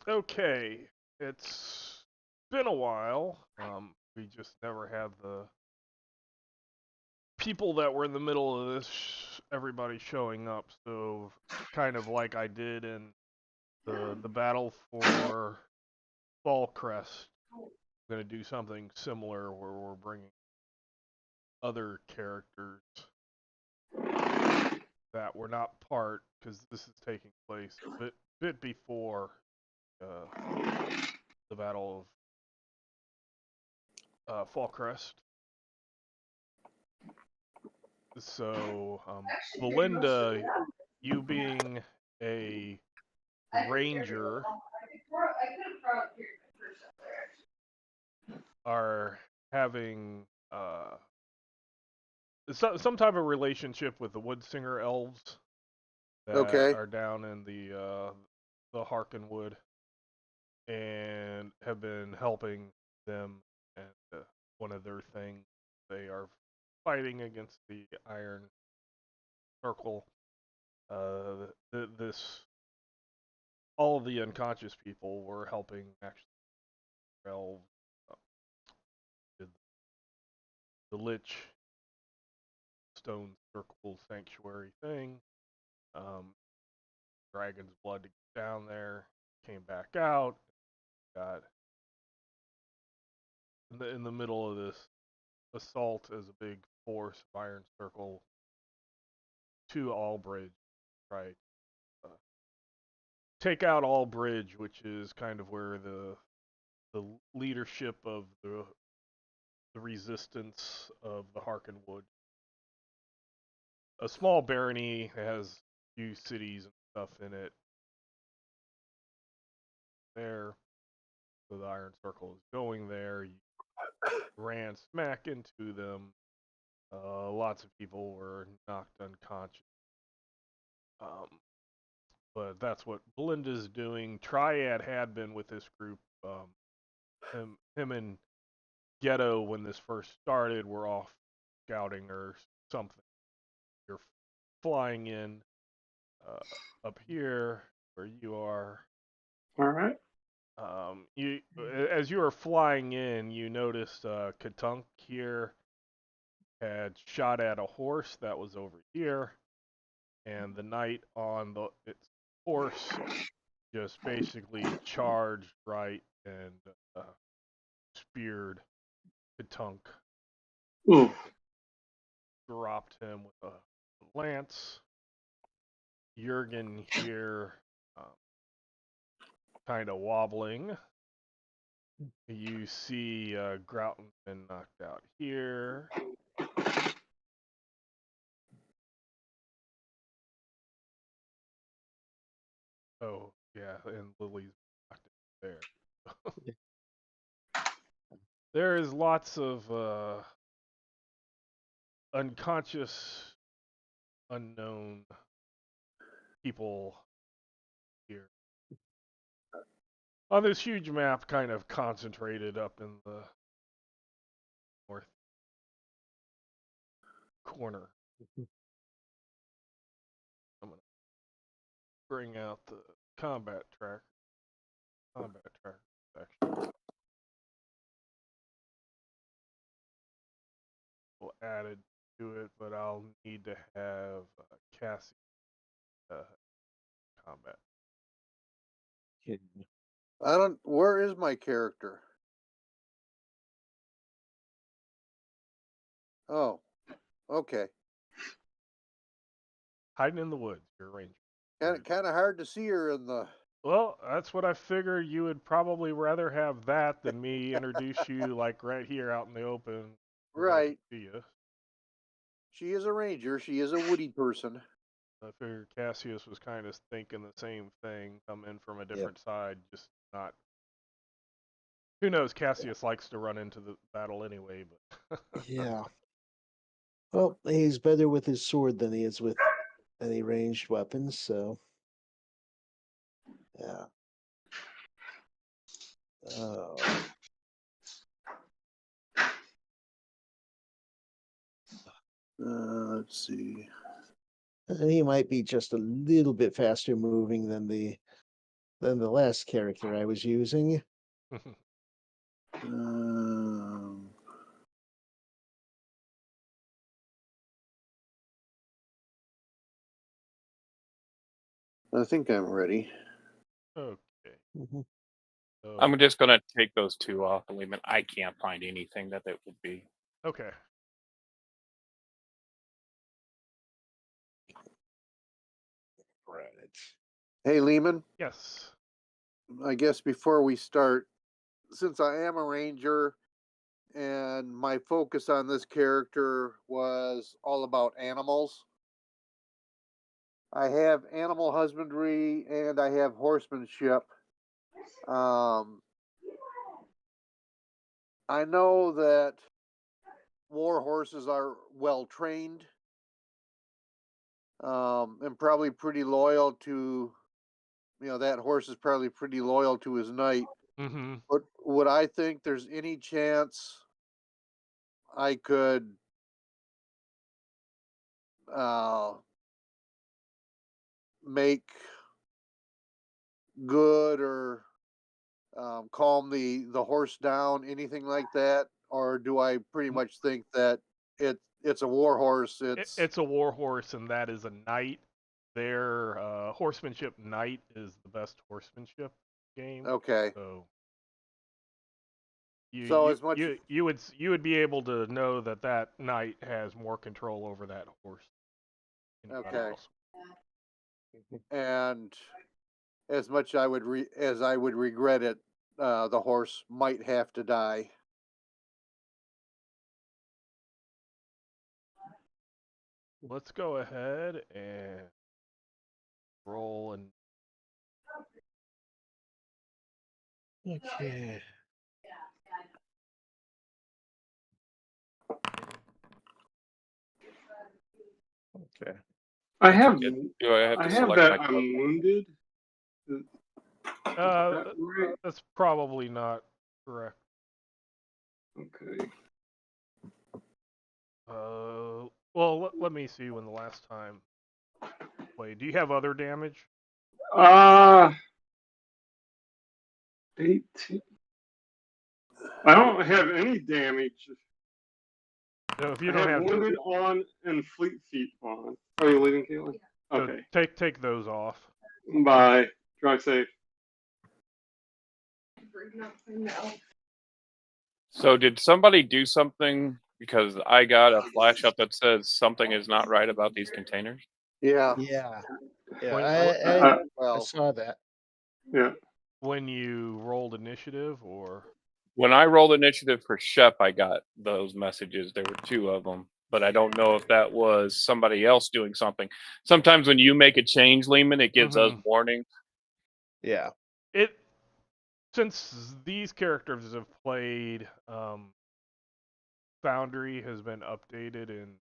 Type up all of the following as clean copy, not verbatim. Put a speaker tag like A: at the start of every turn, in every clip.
A: Okay, it's been a while. We just never had the people that were in the middle of this, everybody showing up. So, kind of like I did in the battle for Fallcrest, I'm gonna do something similar where we're bringing other characters that were not part, because this is taking place a bit before the battle of Fallcrest. So, Belinda, you being a ranger, are having some type of relationship with the Woodsinger elves that
B: Okay.
A: are down in the Harkenwood and have been helping them. And one of their things, they are fighting against the Iron Circle. This all of the unconscious people were helping actually elves. Uh, did the Lich Stone Circle Sanctuary thing. Um, Dragon's blood to get down there. Came back out. Got in the middle of this assault as a big force of Iron Circle to Albridge. Right. Uh, take out Albridge, which is kind of where the leadership of the resistance of the Harkenwood. A small barony has a few cities and stuff in it. There, so the Iron Circle is going there. You ran smack into them. Lots of people were knocked unconscious. Um, but that's what Belinda's doing. Triad had been with this group. Him and Ghetto, when this first started, were off scouting or something. You're flying in up here where you are.
B: All right.
A: You as you were flying in, you noticed Katunk here had shot at a horse that was over here, and the knight on its horse just basically charged right and uh, speared Katunk,
B: Ooh.
A: dropped him with a lance. Jurgen here, um, kind of wobbling. You see Grouton been knocked out here. Oh, yeah, and Lily's knocked there. There is lots of unconscious, unknown people here on this huge map, kind of concentrated up in the north corner. I'm gonna bring out the combat track. Combat track section. Will added to it, but I'll need to have Cassie combat.
B: I don't. Where is my character? Oh, okay.
A: Hiding in the woods, you're a ranger.
B: Kind of hard to see her in the.
A: Well, that's what I figured. You would probably rather have that than me introduce you like right here out in the open where I can
B: Right.
A: see you.
B: She is a ranger. She is a woody person.
A: I figured Cassius was kind of thinking the same thing, come in from a
C: Yep.
A: different side, just not. Who knows? Cassius likes to run into the battle anyway, but
C: Yeah. Well, he's better with his sword than he is with any ranged weapons, so yeah. Oh.
B: Let's see.
C: And he might be just a little bit faster moving than the than the last character I was using.
B: I think I'm ready.
A: Okay.
C: Mhm.
A: So,
D: I'm just gonna take those two off and leave it. I can't find anything that it would be.
A: okay.
C: Right.
B: Hey, Lehman,
A: Yes.
B: I guess before we start, since I am a ranger and my focus on this character was all about animals, I have animal husbandry and I have horsemanship. I know that war horses are well trained and probably pretty loyal to, that horse is probably pretty loyal to his knight.
A: Mm-hmm.
B: But would I think there's any chance I could make good or calm the horse down, anything like that, or do I pretty much think that it's a war horse?
A: It's a war horse, and that is a knight. Their horsemanship knight is the best horsemanship game.
B: Okay.
A: So
B: So as much
A: you would be able to know that knight has more control over that horse than anybody
B: Okay.
A: else.
B: and as much as I would regret it, the horse might have to die.
A: Let's go ahead and roll and
C: Okay. Okay.
E: I have
D: Do I have to
E: I have
D: select
E: that
D: my
E: I'm
D: club?
E: wounded. Is that right?
A: that's probably not correct.
E: Okay.
A: Well, let me see when the last time played. Do you have other damage?
E: 18. I don't have any damage.
A: No, if you
E: I
A: don't
E: have
A: have
E: wounded on and fleet feet on. Are you leaving, Caitlin?
A: no,
E: Okay.
A: take those off.
E: Bye. Drive safe.
D: So did somebody do something? Because I got a flash up that says something is not right about these containers.
B: Yeah.
C: Yeah. Yeah.
A: When-
C: I
B: Well,
C: saw that.
E: Yeah.
A: When you rolled initiative, or
D: When I rolled initiative for Shep, I got those messages. There were two of them, but I don't know if that was somebody else doing something. Sometimes when you make a change, Lehman, it gives us warnings.
C: Yeah.
A: Since these characters have played, Foundry has been updated and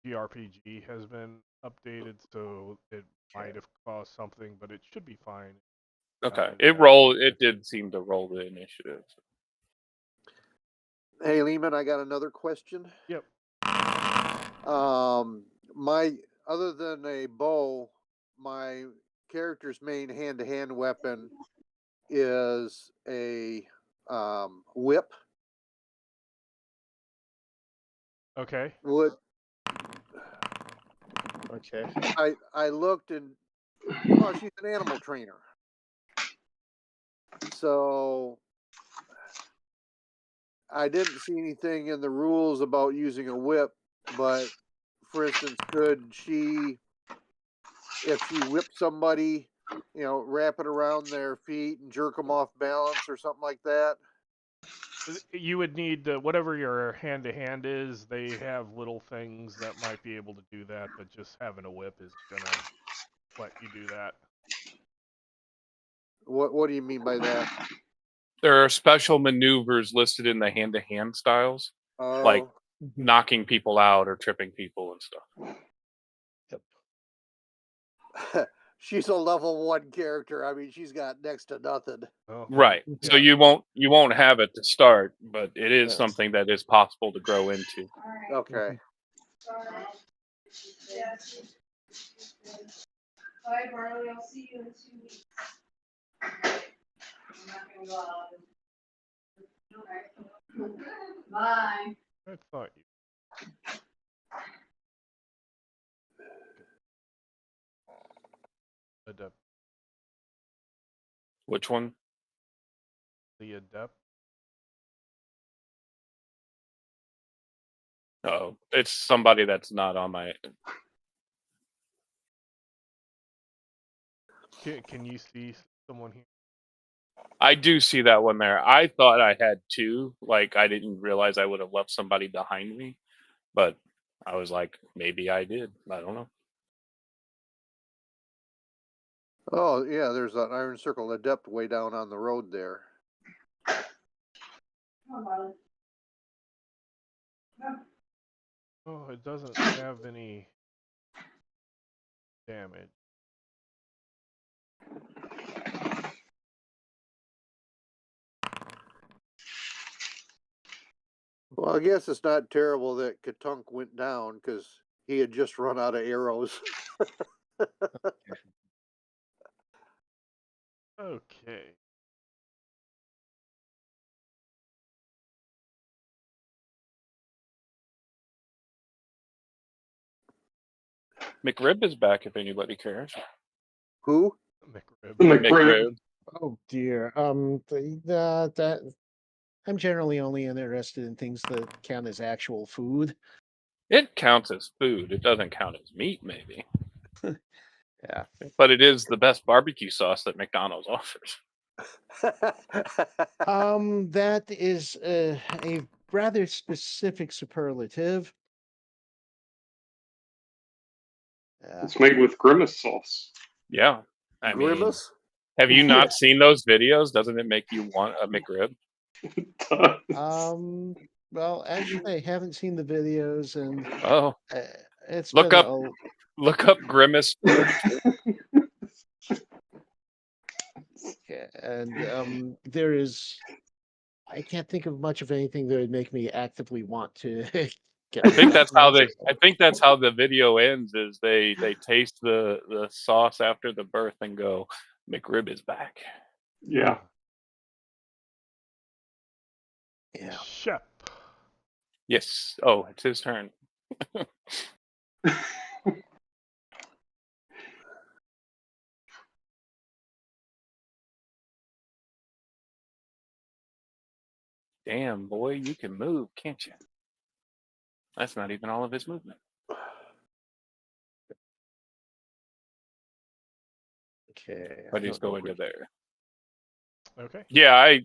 A: GRPG has been updated, so it might have caused something, but it should be fine.
D: Okay, it did seem to roll the initiative.
B: hey Lehman, I got another question.
A: Yep.
B: My other than a bow, my character's main hand-to-hand weapon is a whip.
A: Okay.
C: Okay.
B: I looked and she's an animal trainer. So I didn't see anything in the rules about using a whip, but for instance, could she, if she whipped somebody, wrap it around their feet and jerk them off balance or something like that?
A: You would need whatever your hand-to-hand is. They have little things that might be able to do that, but just having a whip is gonna let you do that.
B: What do you mean by that?
D: There are special maneuvers listed in the hand-to-hand styles, like knocking people out or tripping people and stuff.
B: Yep. She's a level 1 character. I mean, she's got next to nothing.
A: Oh.
D: Right.
A: Yeah.
D: So you won't have it to start, but it is something that is possible to grow into.
B: Okay.
F: Bye, Barley. I'll see you in 2 weeks. Bye.
A: I thought you. Adept.
D: Which one?
A: The adept.
D: Oh, it's somebody that's not on my.
A: Can you see someone here?
D: I do see that one there. I thought I had two. Like, I didn't realize I would have left somebody behind me, but I was like, maybe I did. I don't know.
B: Oh, yeah, there's an Iron Circle Adept way down on the road there.
A: Oh, it doesn't have any damage.
B: Well, I guess it's not terrible that Katunk went down because he had just run out of arrows.
A: Okay.
D: McRib is back if anybody cares.
B: Who?
A: McRib.
D: McRib.
C: Oh dear. That I'm generally only interested in things that count as actual food.
D: It counts as food. It doesn't count as meat, maybe.
C: Yeah.
D: But it is the best barbecue sauce that McDonald's offers.
C: That is a rather specific superlative.
E: It's made with grimace sauce.
D: Yeah. I mean,
B: Grimace?
D: have you not seen those videos? Doesn't it make you want a McRib?
C: Well, actually, I haven't seen the videos, and
D: Oh,
C: it's
D: look
C: been
D: up look up grimace.
C: and there is. I can't think of much of anything that would make me actively want to get.
D: I think that's how the video ends. Is they taste the sauce after the birth and go, McRib is back.
E: Yeah.
C: Yeah.
A: Shep.
D: Yes. Oh, it's his turn. Damn, boy, you can move, can't you? That's not even all of his movement.
C: Okay.
D: But he's going to there.
A: Okay.
D: Yeah,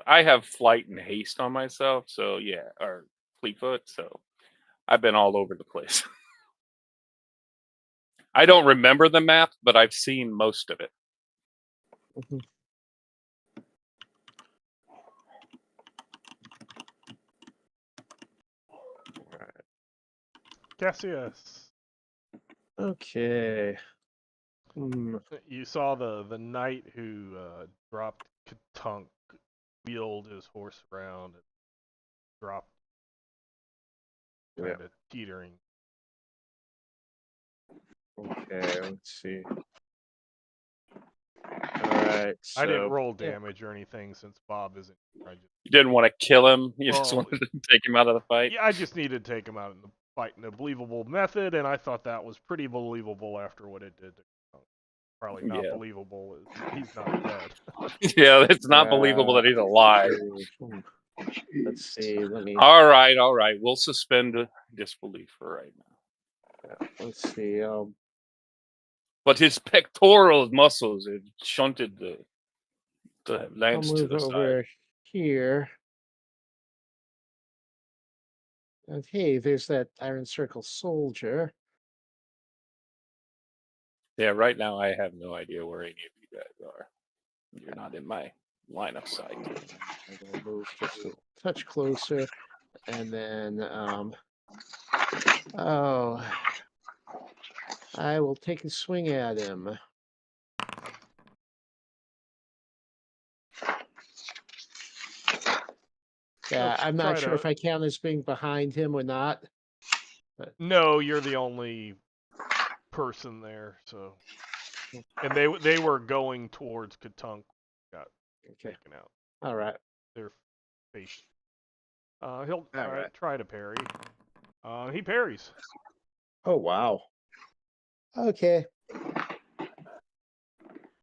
D: I have flight and haste on myself, so yeah, or Fleetfoot, so I've been all over the place. I don't remember the map, but I've seen most of it.
C: Mhm.
A: Cassius.
C: Okay.
A: You saw the knight who dropped Katunk, wheeled his horse around, and dropped, kind of teetering.
C: Okay, let's see. All right.
A: I didn't
C: so-
A: roll damage or anything since Bob isn't here.
D: You didn't want to kill him, you just
A: Oh.
D: wanted to take him out of the fight.
A: Yeah, I just needed to take him out in the fight in a believable method, and I thought that was pretty believable after what it did to Katunk. Probably not
D: Yeah.
A: believable. He's not dead.
D: Yeah, it's not believable that he's alive.
C: Let's see. Let me.
D: All right. We'll suspend disbelief for right now.
C: Let's see.
D: But his pectoral muscles have shunted the
C: I'll
D: lance to
C: move
D: the side.
C: over here. And hey, there's that Iron Circle soldier.
D: Yeah, right now I have no idea where any of you guys are. You're not in my line of sight.
C: I'm gonna move just a touch closer, and then I will take a swing at him. Yeah,
A: Let's
C: I'm
A: try
C: not sure
A: to-
C: if I count as being behind him or not.
A: No, you're the only person there. So, and they were going towards Katunk. Got
C: Okay.
A: taken out.
C: All right.
A: Their face. He'll
C: Alright.
A: try to parry. He parries.
C: Oh wow. Okay.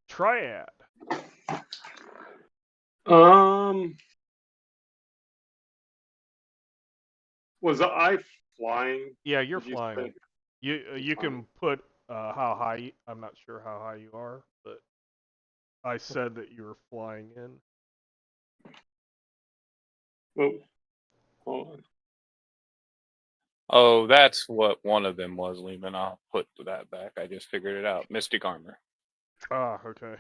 A: Triad.
E: Was I flying?
A: Yeah, you're
E: Did you
A: flying.
E: say?
A: You can put how high. I'm not sure how high you are, but I said that you were flying in.
E: Oh, hold on.
D: Oh, that's what one of them was, Lehman. I'll put that back. I just figured it out. Mystic armor.
A: Ah, okay.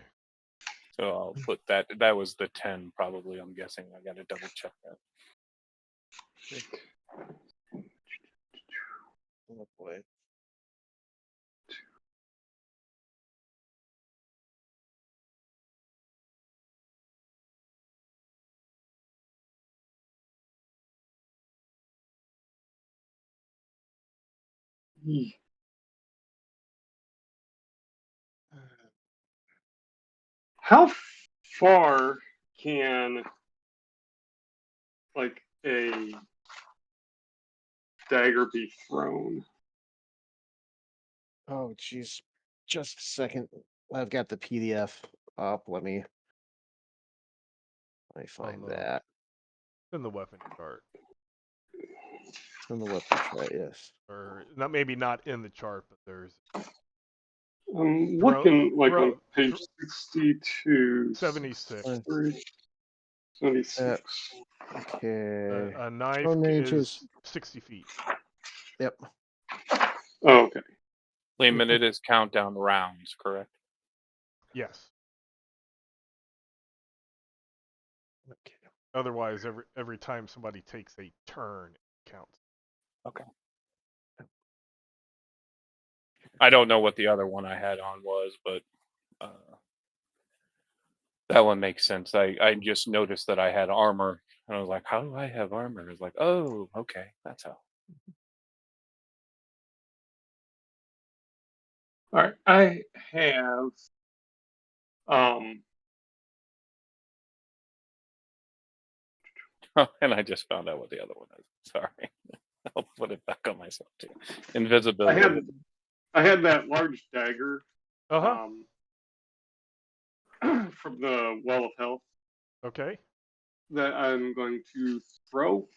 D: So I'll put that. That was the 10, probably. I'm guessing. I got to double check that.
C: Oh boy.
E: How far can like a dagger be thrown?
C: Oh jeez. Just a second. I've got the PDF up. Let me find
A: the-
C: that.
A: In the weapon chart,
C: On the weapon chart, yes.
A: or not maybe not in the chart, but there's
E: I'm
A: Throw-
E: looking like
A: throw-
E: on page 62.
A: 76.
E: 76.
C: Okay.
A: A knife
C: Thrown range
A: is
C: is
A: 60 feet.
C: yep.
E: Oh, okay.
D: Lehman, it is countdown rounds, correct?
A: Yes.
C: Okay.
A: Otherwise, every time somebody takes a turn, it counts.
D: Okay. I don't know what the other one I had on was, but that one makes sense. I just noticed that I had armor, and I was like, "How do I have armor?" It's like, "Oh, okay, that's how."
E: All right. I have
D: And I just found out what the other one is. Sorry, I'll put it back on myself too. Invisibility.
E: I had that large dagger
A: Uh-huh.
E: from the Well of Health
A: Okay.
E: that I'm going to throw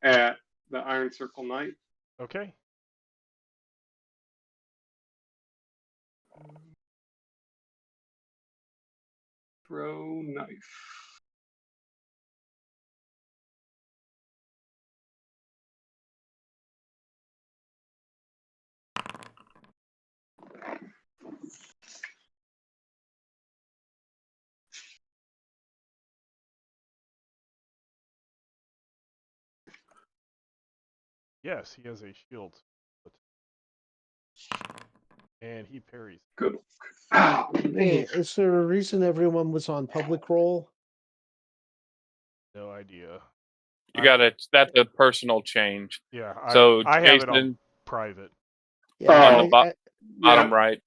E: at the Iron Circle Knight.
A: Okay.
E: Throw knife.
A: Yes, he has a shield. And he parries.
E: Good. Oh,
C: Hey,
E: man.
C: is there a reason everyone was on public roll?
A: No idea.
D: You got it. That's a personal change.
A: Yeah,
D: So
A: I have it on
D: Jason,
A: private.
C: Yeah,
D: on the
C: I,
D: bottom right.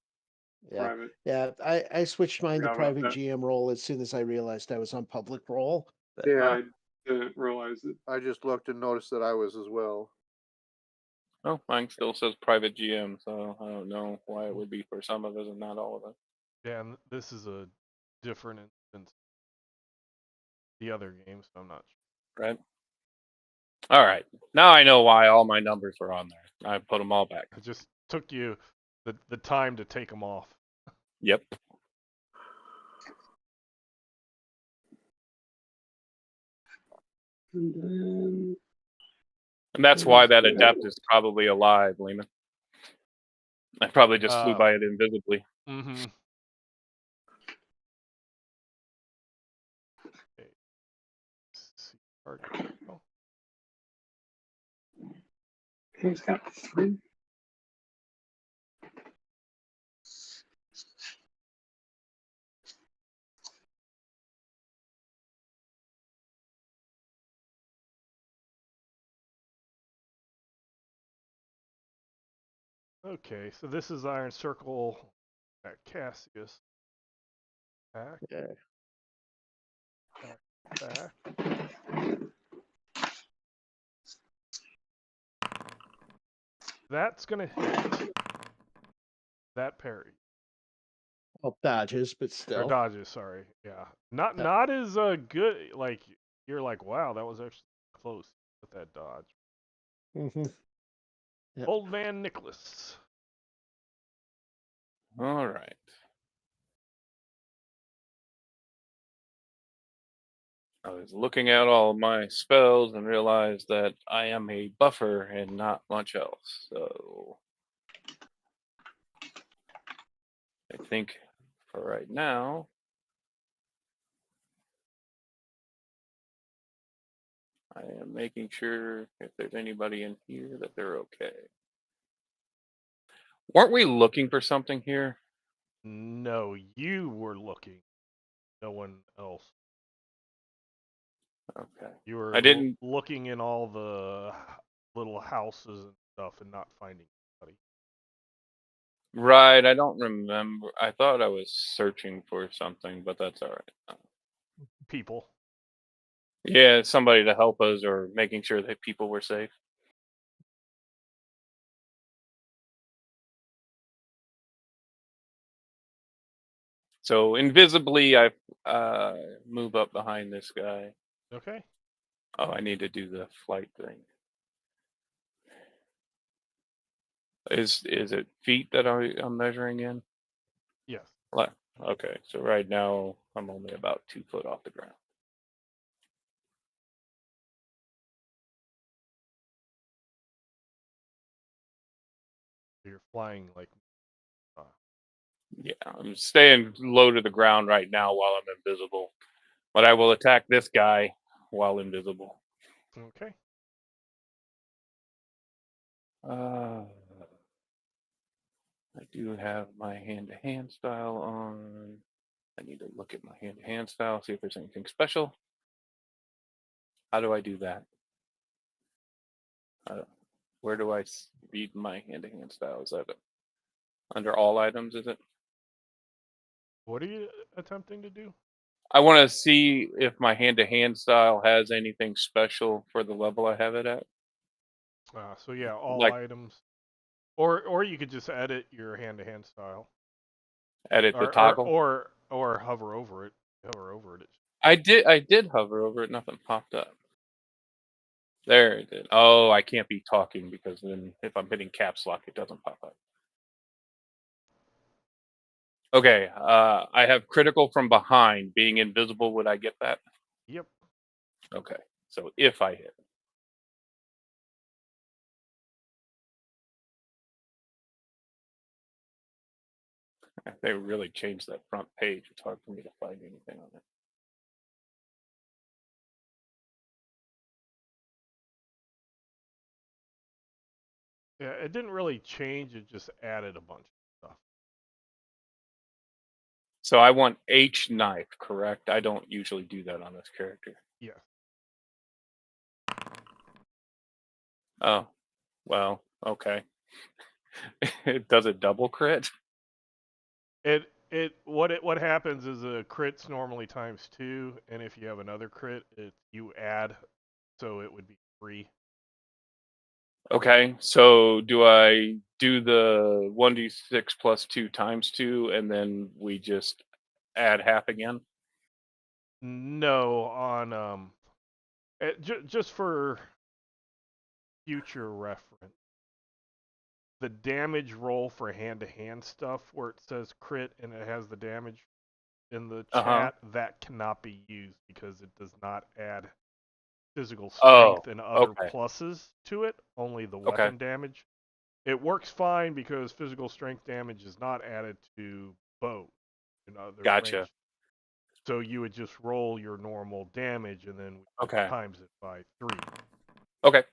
C: yeah,
E: Private.
C: yeah. I switched mine to
E: Forgot about
C: private
E: that.
C: GM roll as soon as I realized I was on public roll. But,
B: Yeah,
E: I didn't realize it.
B: I just looked and noticed that I was as well.
D: Oh, mine still says private GM, so I don't know why it would be for some of us and not all of us.
A: Yeah, and this is a different instance. The other game, so I'm not sure.
D: Right. All right. Now I know why all my numbers were on there. I put them all back.
A: It just took you the time to take them off.
D: Yep.
E: And then
D: And that's why that adept is probably alive, Lehman. I probably just flew by it invisibly.
A: Mm-hmm. Okay. Oh.
E: he's got 3.
A: Okay, so this is Iron Circle at Cassius. Attack.
C: yeah.
A: attack. That's gonna hit. That parry.
C: Well, dodges, but
A: Or
C: still.
A: dodges, sorry. Yeah. Not as good, like, you're like, wow, that was actually close with that dodge.
C: Mm-hmm. Yep.
A: Old man Nicholas.
D: All right. I was looking at all my spells and realized that I am a buffer and not much else. So I think for right now, I am making sure if there's anybody in here that they're okay. Weren't we looking for something here?
A: No, you were looking. No one else.
D: Okay.
A: You were
D: I didn't.
A: looking in all the little houses and stuff and not finding anybody.
D: Right, I don't remember. I thought I was searching for something, but that's all right.
A: People.
D: Yeah, somebody to help us or making sure that people were safe. So invisibly, I move up behind this guy.
A: Okay.
D: Oh, I need to do the flight thing. Is it feet that I'm measuring in?
A: Yes.
D: Okay, so right now I'm only about 2 foot off the ground.
A: You're flying like.
D: Yeah, I'm staying low to the ground right now while I'm invisible, but I will attack this guy while invisible.
A: Okay.
D: I do have my hand-to-hand style on. I need to look at my hand-to-hand style, see if there's anything special. How do I do that? Where do I read my hand-to-hand style? Is that under all items, is it?
A: What are you attempting to do?
D: I want to see if my hand-to-hand style has anything special for the level I have it at.
A: So yeah, all
D: Like
A: items. Or you could just edit your hand-to-hand style.
D: edit the toggle.
A: Or hover over it. Hover over it.
D: I did hover over it, nothing popped up. There it did. Oh, I can't be talking because then if I'm hitting caps lock, it doesn't pop up. Okay, I have critical from behind. Being invisible, would I get that?
A: Yep.
D: Okay, so if I hit. They really changed that front page. It's hard for me to find anything on it.
A: Yeah, it didn't really change. It just added a bunch of stuff.
D: So I want H knife, correct? I don't usually do that on this character.
A: Yeah.
D: Oh, well, okay. Does it double crit?
A: What happens is a crit's normally ×2, and if you have another crit, you add, so it would be 3.
D: Okay, so do I do the 1d6 plus 2 times 2, and then we just add half again?
A: No, on just for future reference, the damage roll for hand-to-hand stuff, where it says crit and it has the damage in the chat, that cannot be used because it does not add physical strength and other
D: okay.
A: pluses to it, only the
D: Okay.
A: weapon damage. It works fine because physical strength damage is not added to bow and other
D: Gotcha.
A: range. So you would just roll your normal damage and then
D: Okay.
A: times it by 3.
D: Okay.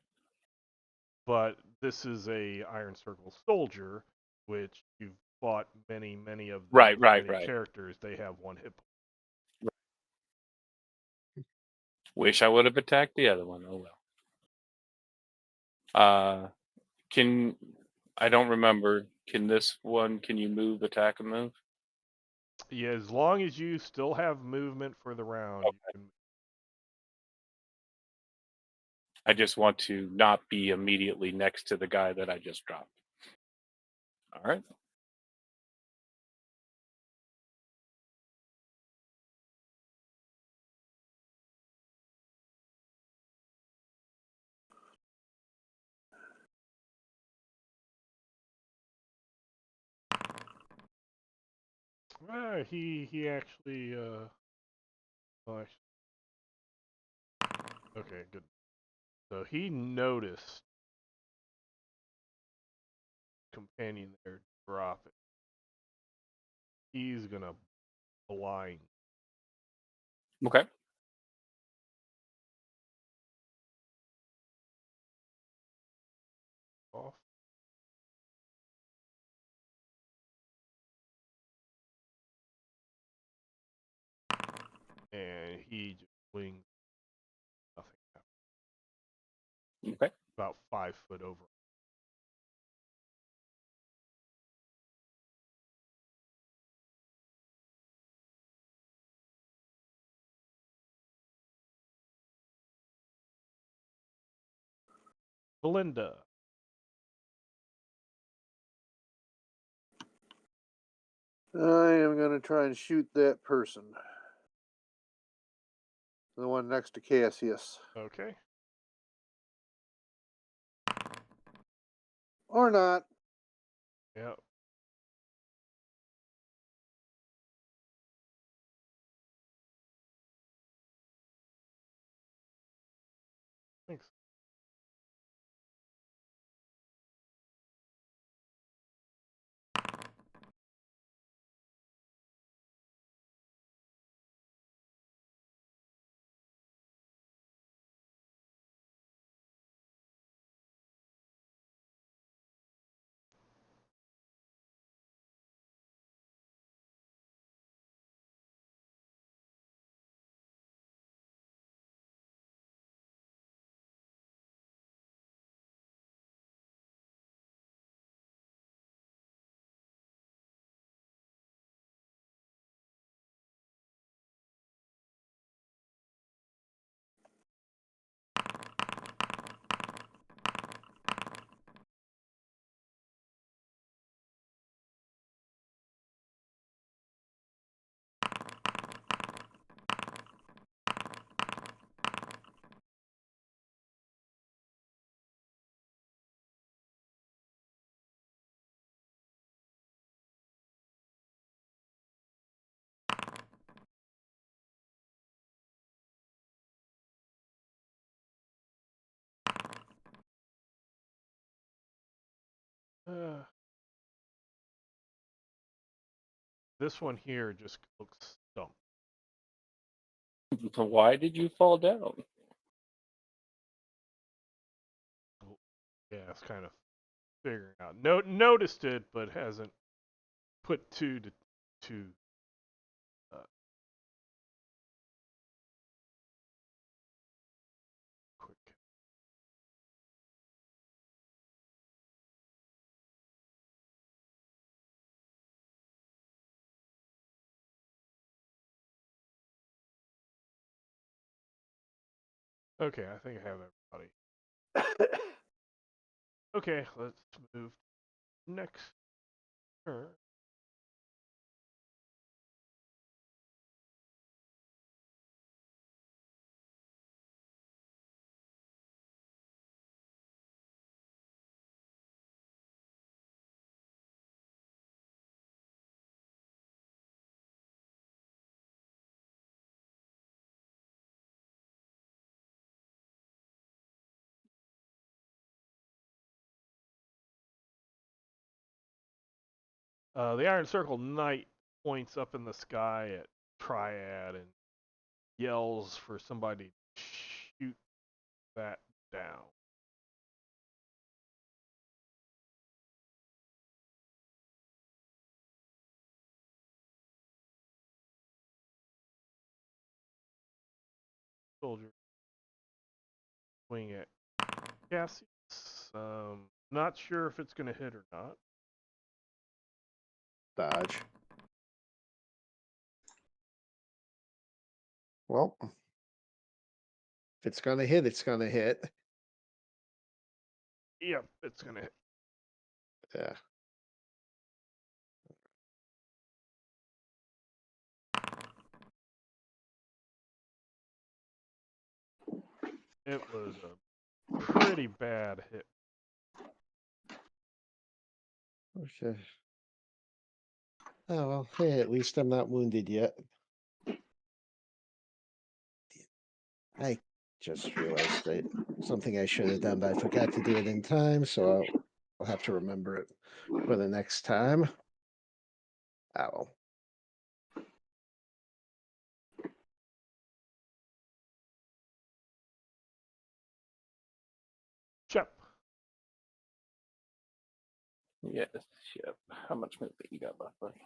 A: But this is a Iron Circle soldier, which you've fought many of the
D: Right.
A: characters. They have 1 hit point.
D: Wish I would have attacked the other one. Oh well. I don't remember. Can you move, attack, and move?
A: Yeah, as long as you still have movement for the round, you can.
D: I just want to not be immediately next to the guy that I just dropped. All right.
A: He actually well, okay, good. So he noticed companion there drop it. He's gonna blind
D: Okay.
A: off. And he just swings nothing happens.
D: Okay.
A: About 5 foot over. Belinda.
B: I am going to try and shoot that person. The one next to Cassius.
A: Okay.
B: Or not.
A: Yep. Thanks. This one here just looks stumped.
D: Why did you fall down?
A: Yeah, it's kind of figuring out. Noticed it, but hasn't put two to two. Quick. Okay, I think I have everybody. Okay, let's move next turn. The Iron Circle Knight points up in the sky at Triad and yells for somebody to shoot that down. Soldier swing at Cassius. Not sure if it's going to hit or not.
C: Dodge. Well, if it's gonna hit, it's gonna hit.
A: Yep, it's gonna hit.
C: Yeah.
A: It was a pretty bad hit.
C: Okay. Oh well, hey, at least I'm not wounded yet. I just realized something I should have done, but I forgot to do it in time, so I'll have to remember it for the next time. Ow.
A: Shep.
D: Yes, yep. How much movement you got left, buddy?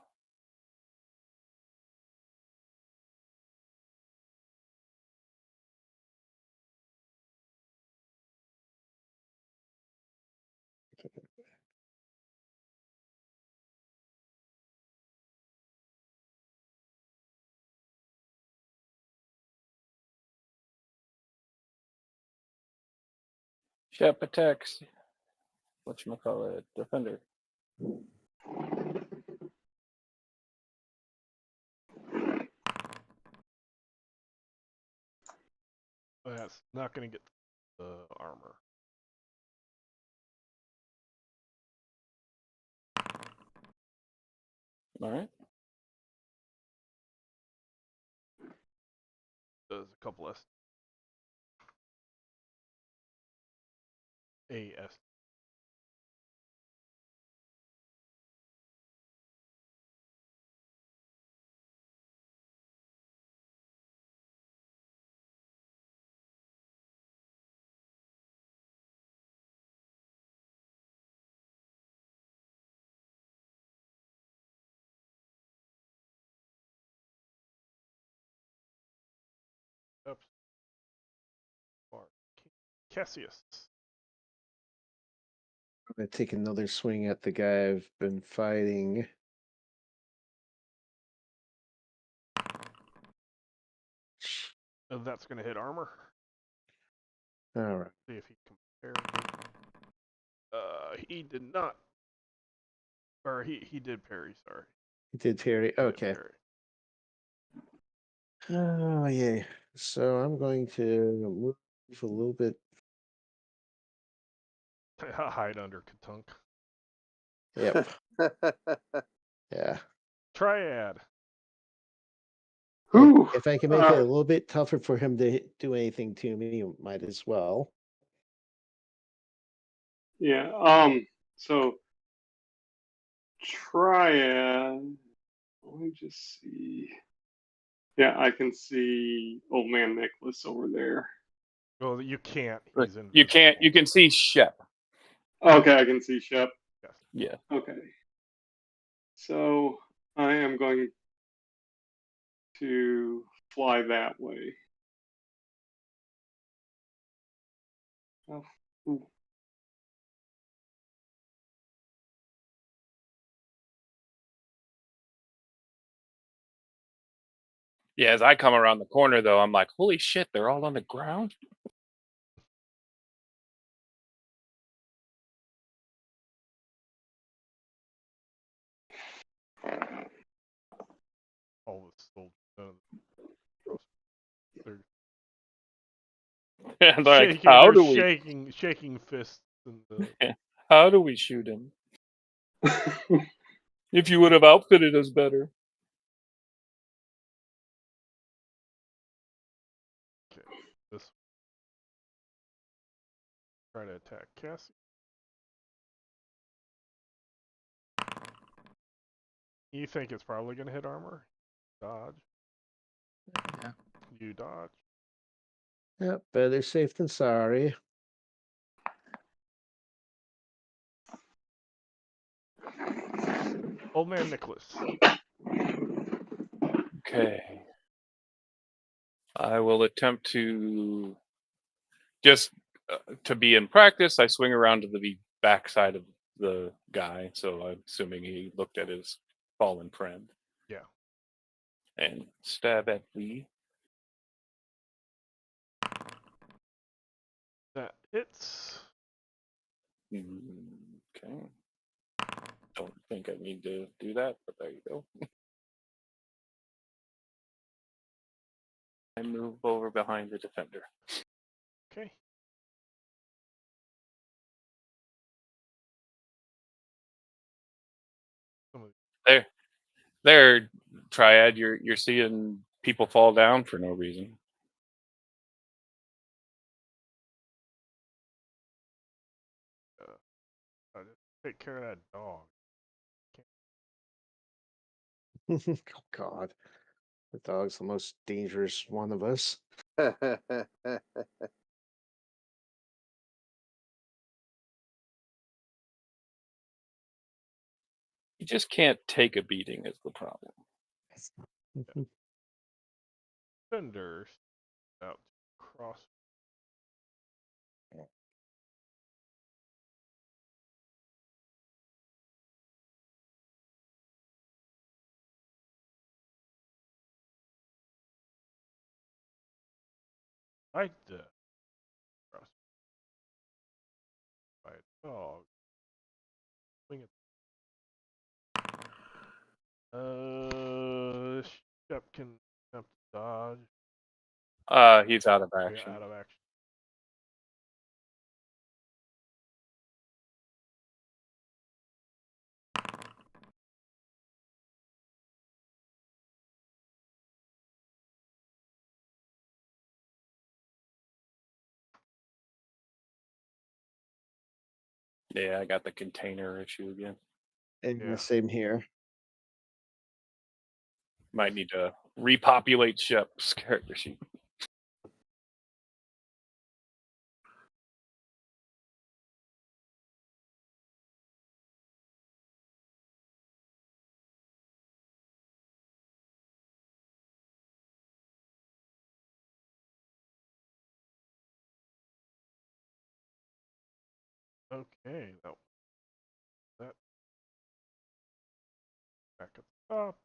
D: Shep attacks. Whatchamacallit? Defender.
A: That's not gonna get the armor.
D: All right.
A: Does a couple S. AS. Oops. Cassius.
C: I'm gonna take another swing at the guy I've been fighting.
A: That's gonna hit armor.
C: All right.
A: See if he can parry. He did not. Or he did parry. Sorry.
C: He did parry.
A: He did
C: Okay.
A: parry.
C: Oh yeah. So I'm going to move a little bit.
A: Hide under Katunk.
C: Yep. Yeah.
A: Triad.
E: Whew.
C: If I can make it a little bit tougher for him to do anything to me, might as well.
E: Yeah. So Triad. Let me just see. Yeah, I can see Old Man Nicholas over there.
A: Well, you can't.
D: But
A: He's in.
D: you can't. You can see Shep.
E: Okay, I can see Shep.
A: Yes.
D: Yeah.
E: Okay. So I am going to fly that way. Oh. Ooh.
D: Yeah. As I come around the corner, though, I'm like, holy shit! They're all on the ground.
A: All the soldiers. They're
D: And they're like,
A: shaking.
D: how
A: They're
D: do we?
A: shaking fists. And
D: How do we shoot him? If you would have outfitted us better.
A: okay, this. Try to attack Cassie. You think it's probably gonna hit armor? Dodge.
C: Yeah.
A: You dodge.
C: Yep. Better safe than sorry.
A: Old Man Nicholas.
D: Okay. I will attempt to just to be in practice. I swing around to the backside of the guy, so I'm assuming he looked at his fallen friend.
A: Yeah.
D: And stab at Lee.
A: That hits.
D: Okay. Don't think I need to do that, but there you go. I move over behind the defender.
A: Okay.
D: There, Triad. You're seeing people fall down for no reason.
A: Take care of that dog.
C: Oh God, the dog's the most dangerous one of us.
D: You just can't take a beating is the problem.
A: Defenders out cross. Right there. Cross. By a dog. Swing it. Shep can attempt to dodge.
D: He's out of
A: Yeah,
D: action.
A: out of action.
D: Yeah, I got the container issue again.
C: And
A: Yeah.
C: same here.
D: Might need to repopulate Shep's character sheet.
A: Okay, that back up top.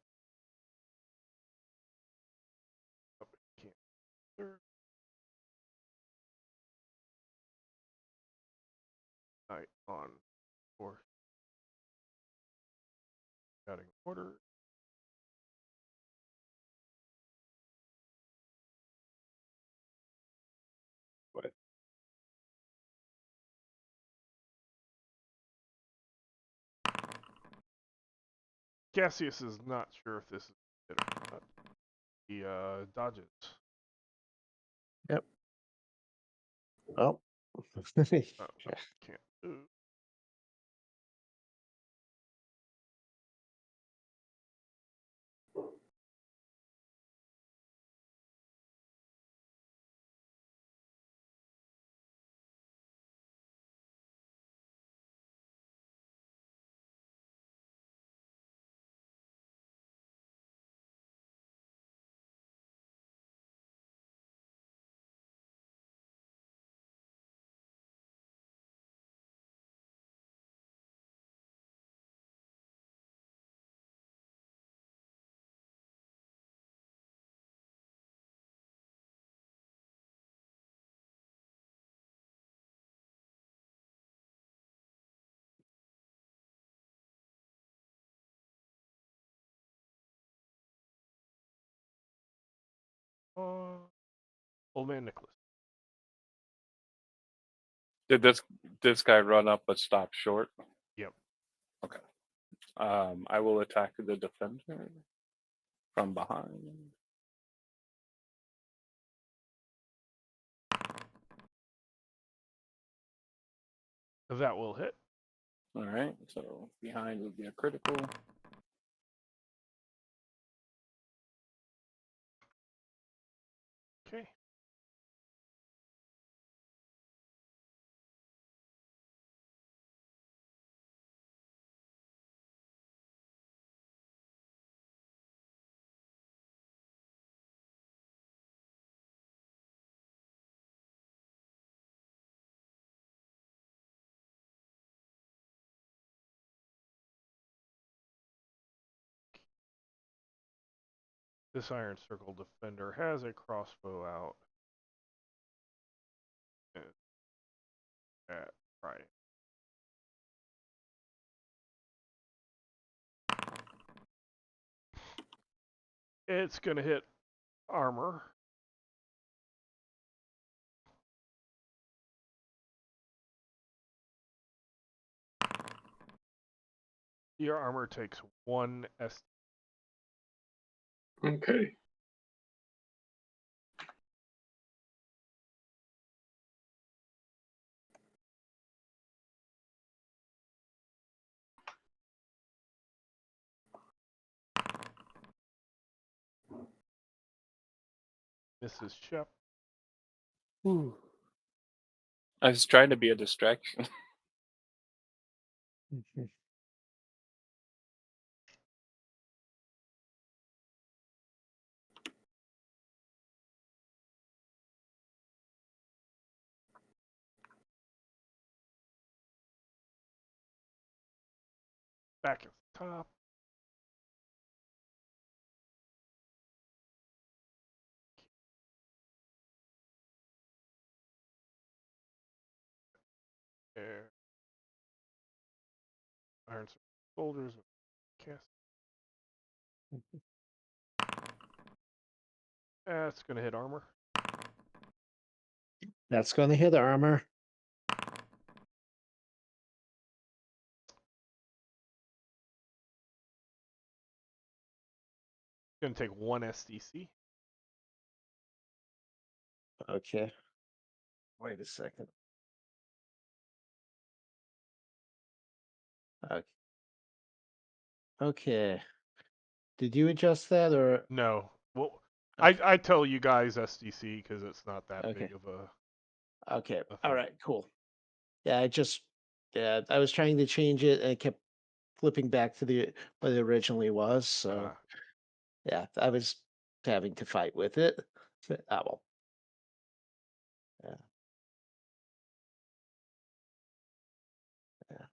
A: Up can't. Third. Night on fourth. Cutting order.
C: What?
A: Cassius is not sure if this is it or not. He dodges.
C: Yep. Oh.
A: Can't move. Old man Nicholas.
D: Did this guy run up but stop short?
A: Yep.
D: Okay. I will attack the defender from behind.
A: That will hit.
D: All right. So behind would be a critical.
A: Okay. This Iron Circle defender has a crossbow out. And right. It's gonna hit armor. Your armor takes 1 S.
E: Okay.
A: Mrs. Shep.
D: Ooh. I was trying to be a distraction.
A: Back at the top. There. Iron soldiers. Cast. That's gonna hit armor.
C: That's going to hit armor.
A: Gonna take 1 SDC.
C: Okay. Wait a second. Okay. Okay. Did you adjust that or
A: No. Well,
C: okay.
A: I tell you guys SDC because it's not that
C: Okay.
A: big of a.
C: Okay.
A: a
C: All
A: thing.
C: right, cool. Yeah, I was trying to change it and it kept flipping back to the what it originally was. So yeah, I was having to fight with it. Well. Yeah. Yeah.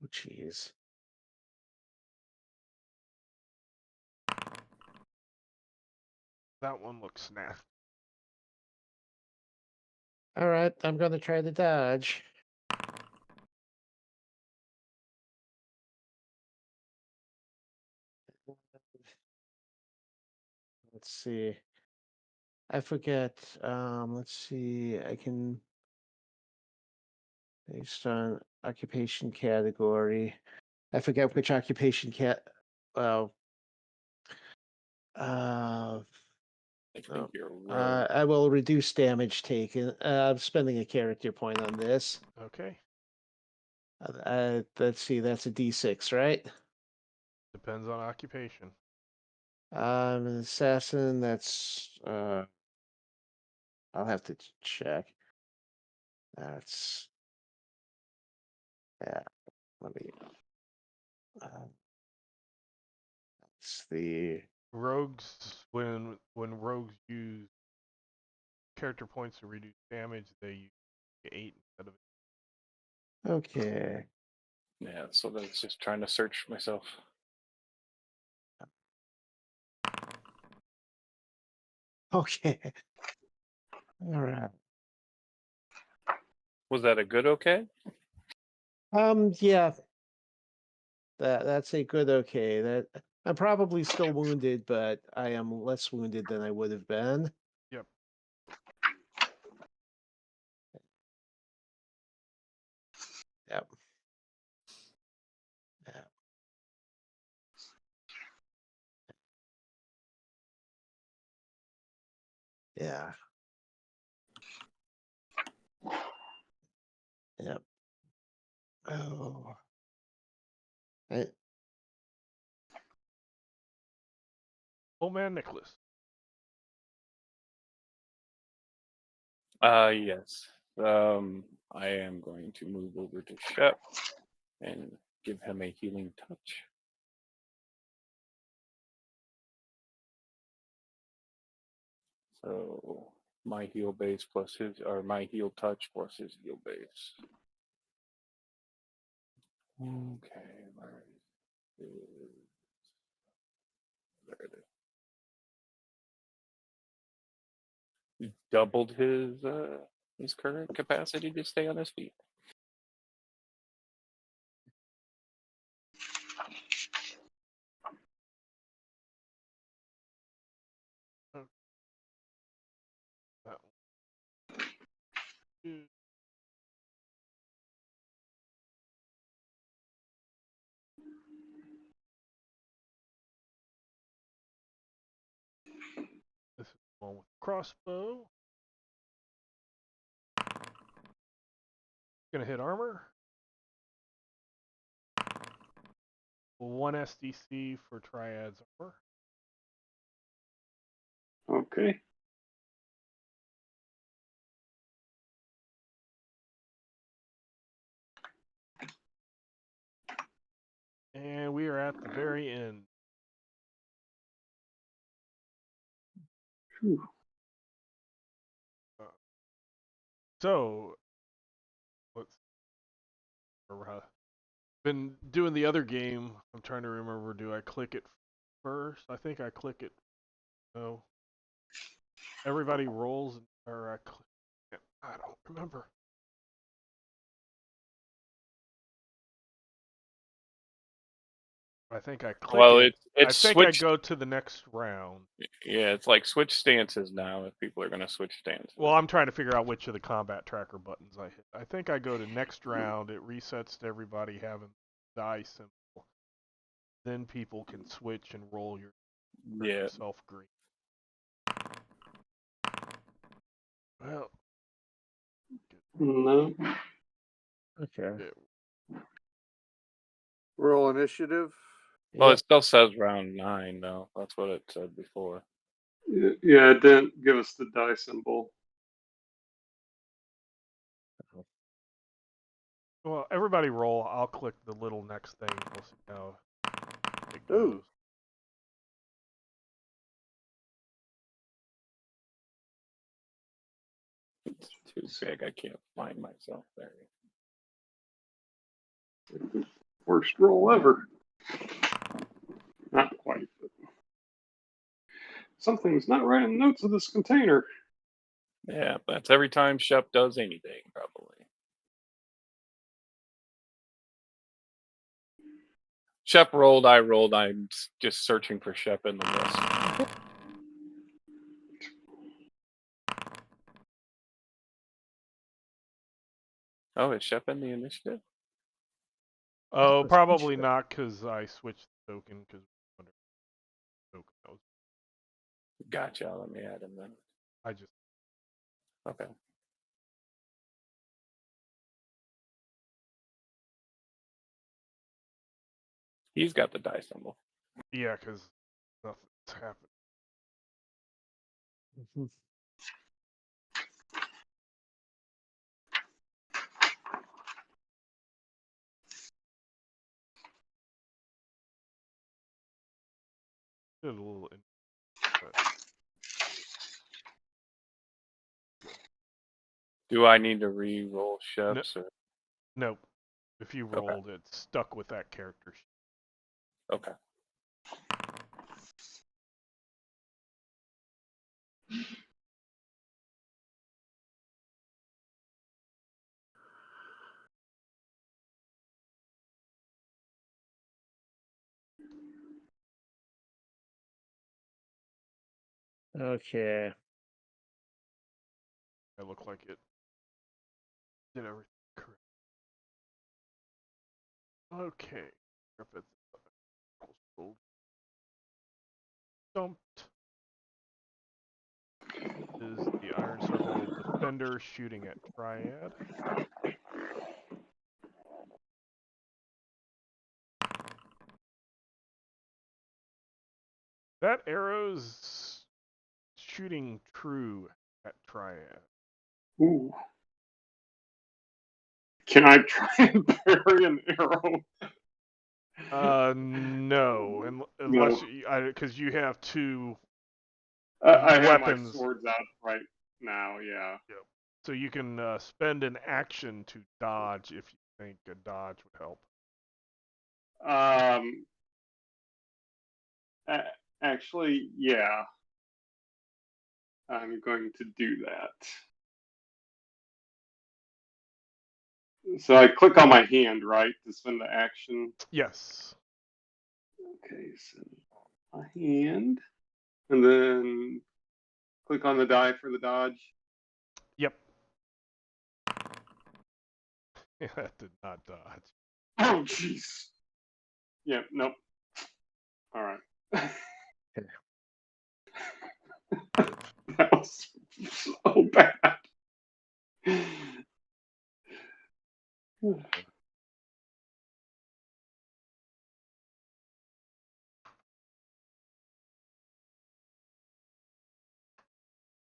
C: Oh, jeez.
A: That one looks nasty.
C: All right, I'm gonna try to dodge. Let's see. I forget. Let's see. I can based on occupation category. I forget which occupation well, uh,
D: I think
C: oh,
D: you're right.
C: I will reduce damage taken. I'm spending a character point on this.
A: Okay.
C: Let's see. That's a D6, right?
A: Depends on occupation.
C: An assassin. That's I'll have to check. That's yeah. Let me. It's the
A: Rogues, when rogues use character points to reduce damage, they use 8 instead of.
C: okay.
D: Yeah, so that's just trying to search myself.
C: Okay. All right.
D: Was that a good okay?
C: Yeah. That's a good okay. That I'm probably still wounded, but I am less wounded than I would have been.
A: Yep.
C: Yep. Yeah. Yeah. Yep. Oh. I,
A: Old man Nicholas.
D: Yes. I am going to move over to Shep and give him a healing touch. So my heal base plus his, or my heal touch plus his heal base. Okay, where is there it is. doubled his current capacity to stay on his feet.
A: That one. This is the one with crossbow. Gonna hit armor. 1 SDC for Triad's armor.
E: Okay.
A: And we are at the very end.
E: Whew.
A: So, let's. Been doing the other game. I'm trying to remember. Do I click it first? I think I click it. No. Everybody rolls, or I click. I don't remember. I think I click
D: Well,
A: it.
D: it's
A: I think
D: switched.
A: I go to the next round.
D: Yeah, it's like switch stances now if people are going to switch stances.
A: Well, I'm trying to figure out which of the combat tracker buttons I hit. I think I go to next round. It resets to everybody having die symbol. Then people can switch and roll yourself green. Well,
E: No.
C: Okay.
B: Roll initiative.
D: Well,
C: Yep.
D: it still says round 9, though. That's what it said before.
E: Yeah, it didn't give us the die symbol.
A: well, everybody roll. I'll click the little next thing. We'll see how it goes.
B: Ooh.
D: It's too big. I can't find myself there.
E: Worst roll ever. Not quite, but something's not right in the notes of this container.
D: Yeah, that's every time Shep does anything, probably. Shep rolled, I rolled. I'm just searching for Shep in the list. Oh, is Shep in the initiative?
A: Oh,
C: Let's
A: probably
C: switch it.
A: not because I switched the token because token.
D: Gotcha. Let me add him then.
A: I just
D: Okay. He's got the die symbol.
A: yeah, because nothing's happened.
C: Mhm.
A: Did a little.
D: Do I need to re-roll Shep's? Or...
A: Nope. If you rolled, it's stuck with that character.
D: Okay.
C: Okay.
A: I look like it did everything correct. Okay. Dumped. Is the Iron Circle Defender shooting at Triad? That arrow's shooting true at Triad.
E: Ooh. Can I try and bury an arrow?
A: No, unless because you have two
E: I have my
A: weapons.
E: swords out right now, yeah.
A: Yep. So you can spend an action to dodge if you think a dodge would help.
E: Actually, yeah. I'm going to do that. So I click on my hand, right, to spend the action.
A: Yes.
E: Okay, so my hand, and then click on the die for the dodge.
A: Yep. That did not dodge.
E: Oh, jeez. Yeah, nope. All right. That was so bad.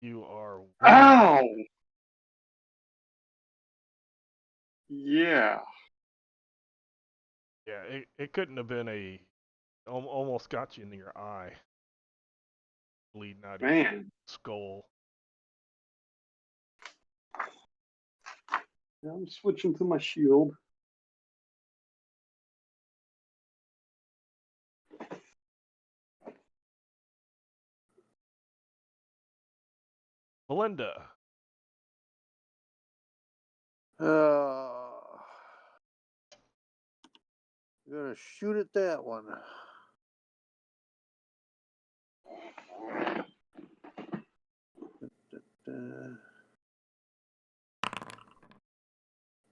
A: You are wounded.
E: Ow! Yeah.
A: Yeah, it couldn't have been almost got you in your eye. Bleeding out of your
E: Man.
A: skull.
E: Now I'm switching to my shield.
A: Melinda.
B: I'm gonna shoot at that one.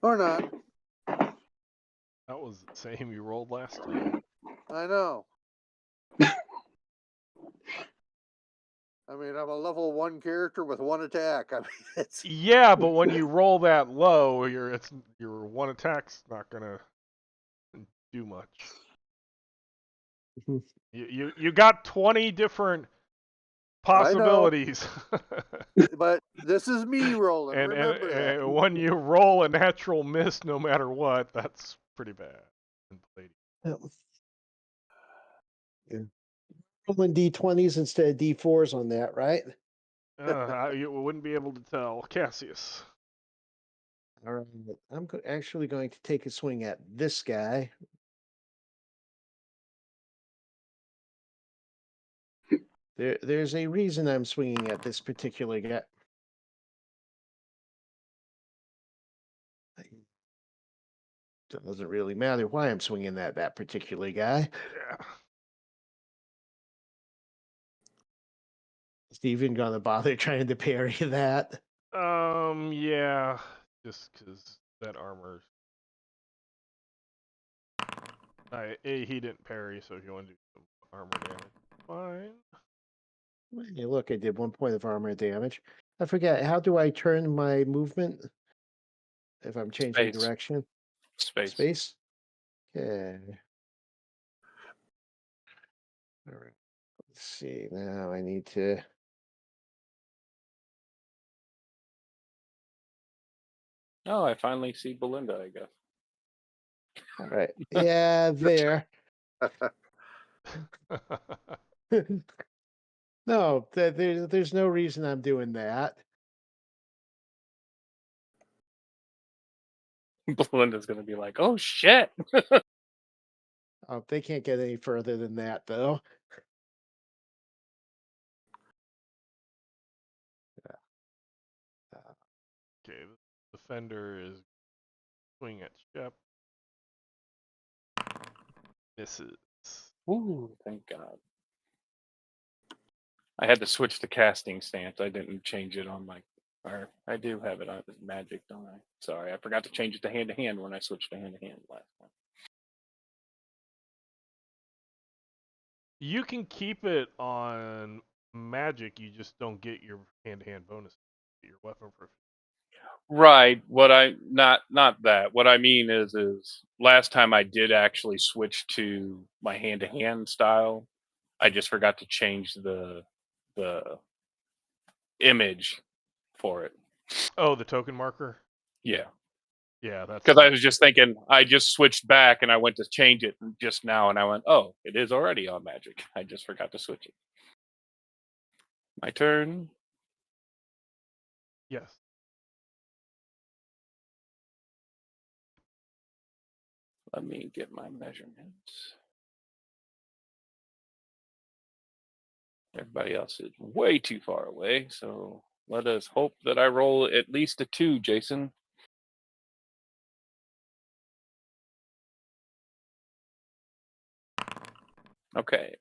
B: Or not.
A: That was the same you rolled last time.
B: I know. I mean, I'm a level 1 character with 1 attack. I mean, it's
A: Yeah, but when you roll that low, your one attack's not gonna do much. You got 20 different possibilities.
B: but this is me rolling.
A: and
B: Remember that.
A: when you roll a natural miss, no matter what, that's pretty bad.
C: Yeah. Rolling D20s instead of D4s on that, right?
A: You wouldn't be able to tell. Cassius.
C: All right. I'm actually going to take a swing at this guy. There's a reason I'm swinging at this particular guy. It doesn't really matter why I'm swinging at that particular guy.
A: Yeah.
C: Steven gonna bother trying to parry that?
A: Yeah. Just because that armor. He didn't parry, so if you want to do some armor damage, fine.
C: Hey, look, I did 1 point of armor damage. I forget, how do I turn my movement if I'm changing
D: Space.
C: direction?
D: Space.
C: Space? Okay. All right. Let's see. Now I need to.
D: Oh, I finally see Belinda, I guess.
C: All right. Yeah, there. No, there's no reason I'm doing that.
D: Belinda's gonna be like, "Oh shit!"
C: Oh, they can't get any further than that, though.
A: Okay, the defender is swing at Shep. Misses.
D: Ooh, thank God. I had to switch to casting stance. I didn't change it on my. Or I do have it on magic, don't I? Sorry, I forgot to change it to hand to hand when I switched to hand to hand last time.
A: You can keep it on magic, you just don't get your hand-to-hand bonus. Your weapon for.
D: Right. What I not that. What I mean is last time I did actually switch to my hand to hand style. I just forgot to change the image for it.
A: Oh, the token marker?
D: Yeah.
A: Yeah, that's
D: Because I was just thinking, I just switched back and I went to change it just now, and I went, oh, it is already on magic. I just forgot to switch it. My turn.
A: Yes.
D: Let me get my measurements. Everybody else is way too far away, so let us hope that I roll at least a 2, Jason. Okay.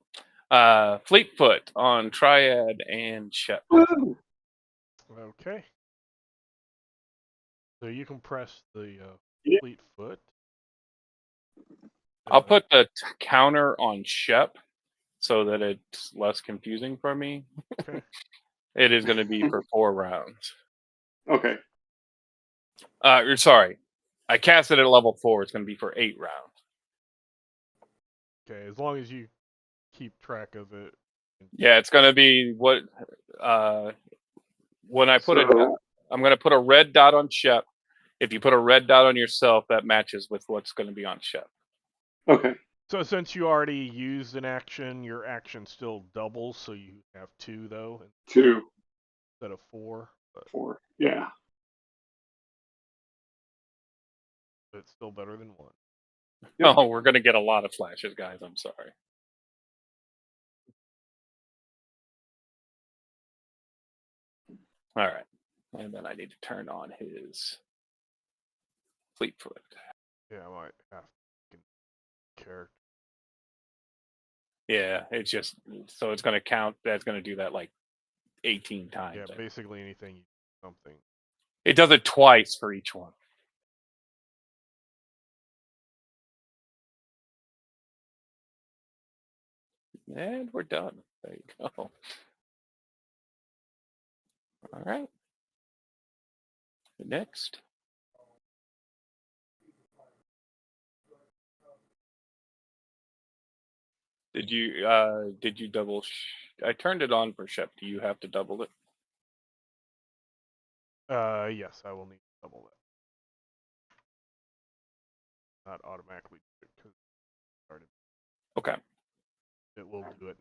D: Fleetfoot on Triad and Shep.
E: Woo!
A: Okay. So you can press the
E: Yeah.
A: fleet foot.
D: I'll put the counter on Shep so that it's less confusing for me.
A: Okay.
D: It is going to be for 4 rounds.
E: Okay.
D: Sorry. I cast it at level 4. It's going to be for 8 rounds.
A: Okay, as long as you keep track of it.
D: Yeah, it's going to be what when I put it. I'm going to put a red dot on Shep. If you put a red dot on yourself, that matches with what's going to be on Shep.
E: Okay.
A: So since you already used an action, your action still doubles, so you have 2 though
E: 2,
A: instead of 4. But
E: 4. Yeah.
A: it's still better than 1.
E: Yep.
D: Oh, we're going to get a lot of flashes, guys. I'm sorry. All right. And then I need to turn on his Fleetfoot.
A: Yeah, I might have to character.
D: Yeah, it's just so it's going to count. That's going to do that like 18 times.
A: Yeah, basically anything you do something.
D: It does it twice for each one. And we're done. There you go. All right. Next. Did you double? I turned it on for Shep. Do you have to double it?
A: Yes, I will need to double that. Not automatically because it started.
D: Okay.
A: It will do it.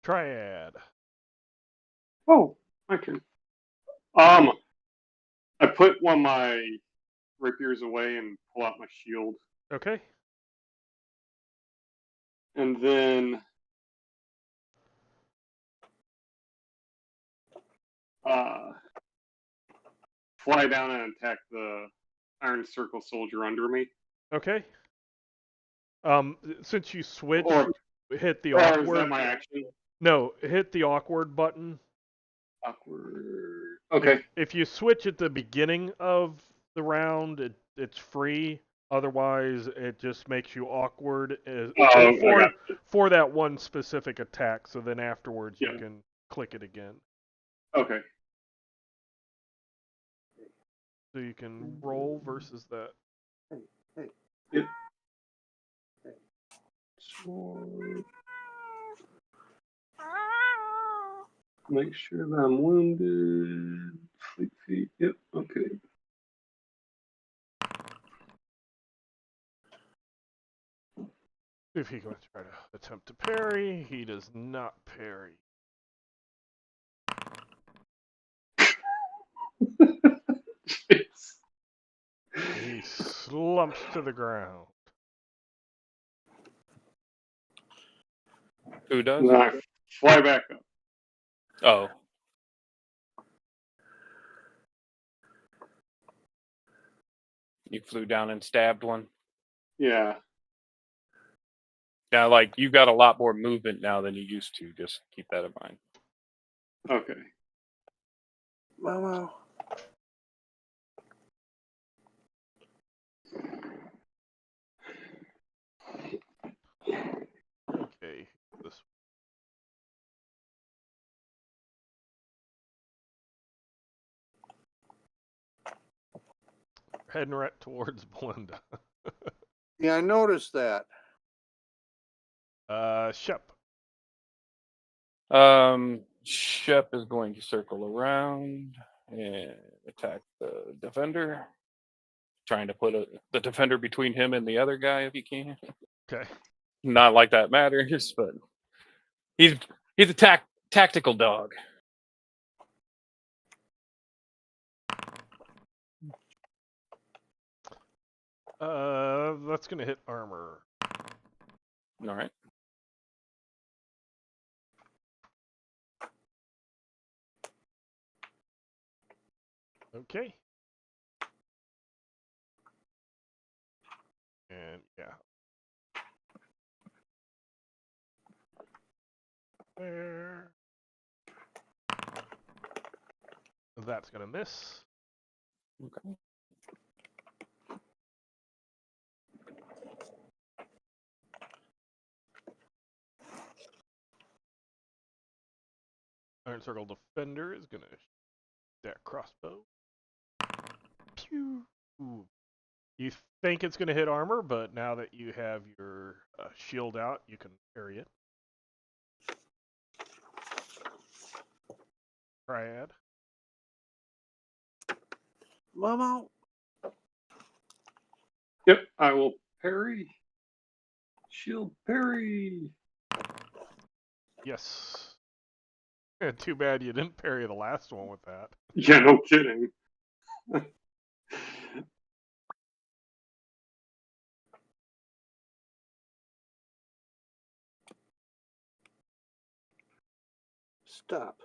A: Triad.
E: Oh, my turn. I put one of my rapiers away and pull out my shield,
A: Okay.
E: and then fly down and attack the Iron Circle soldier under me.
A: Okay. Since you switch,
E: Or
A: hit the
E: is
A: awkward.
E: that my action?
A: No, hit the awkward button.
E: Awkward. Okay.
A: If you switch at the beginning of the round, it's free. Otherwise, it just makes you awkward for that one specific attack. So then afterwards, you can click it again.
E: Okay.
A: So you can roll versus that.
E: Yep. So, make sure that I'm wounded. Fleet feet. Yep. Okay.
A: If he going to try to attempt to parry, he does not parry. He slumps to the ground.
D: Who does?
E: And then I fly back up.
D: Oh. You flew down and stabbed one?
E: Yeah.
D: Now, like, you've got a lot more movement now than you used to. Just keep that in mind.
E: Okay.
B: Wow.
A: Okay, this heading right towards Belinda.
B: Yeah, I noticed that.
A: Shep.
D: Shep is going to circle around and attack the defender, trying to put the defender between him and the other guy if he can.
A: Okay.
D: Not like that matters, but he's a tactical dog.
A: That's gonna hit armor.
D: All right.
A: Okay. And yeah. There. That's gonna miss.
D: Okay.
A: Iron Circle Defender is gonna shoot that crossbow. Pew. Ooh. You think it's gonna hit armor, but now that you have your shield out, you can parry it. Triad.
B: Momo.
E: Yep, I will parry. Shield parry.
A: Yes. Too bad you didn't parry the last one with that.
E: Yeah, no kidding.
B: Stop.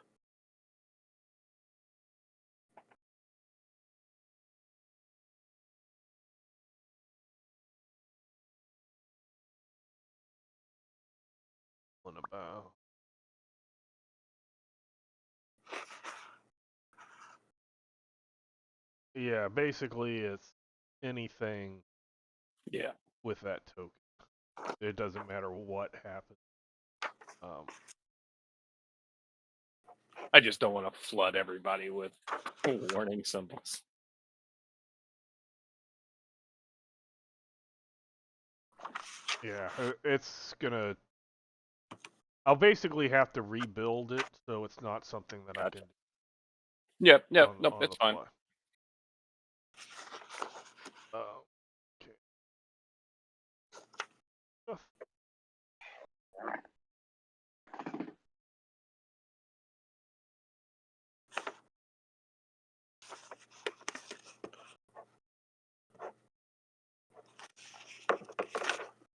A: On a bow. Yeah, basically it's anything
D: Yeah.
A: with that token. It doesn't matter what happens.
D: I just don't want to flood everybody with warning symbols.
A: Yeah, it's gonna. I'll basically have to rebuild it, so it's not something that I
D: Gotcha.
A: can do.
D: Yep,
A: on
D: nope,
A: the
D: it's fine.
A: fly. Oh, okay.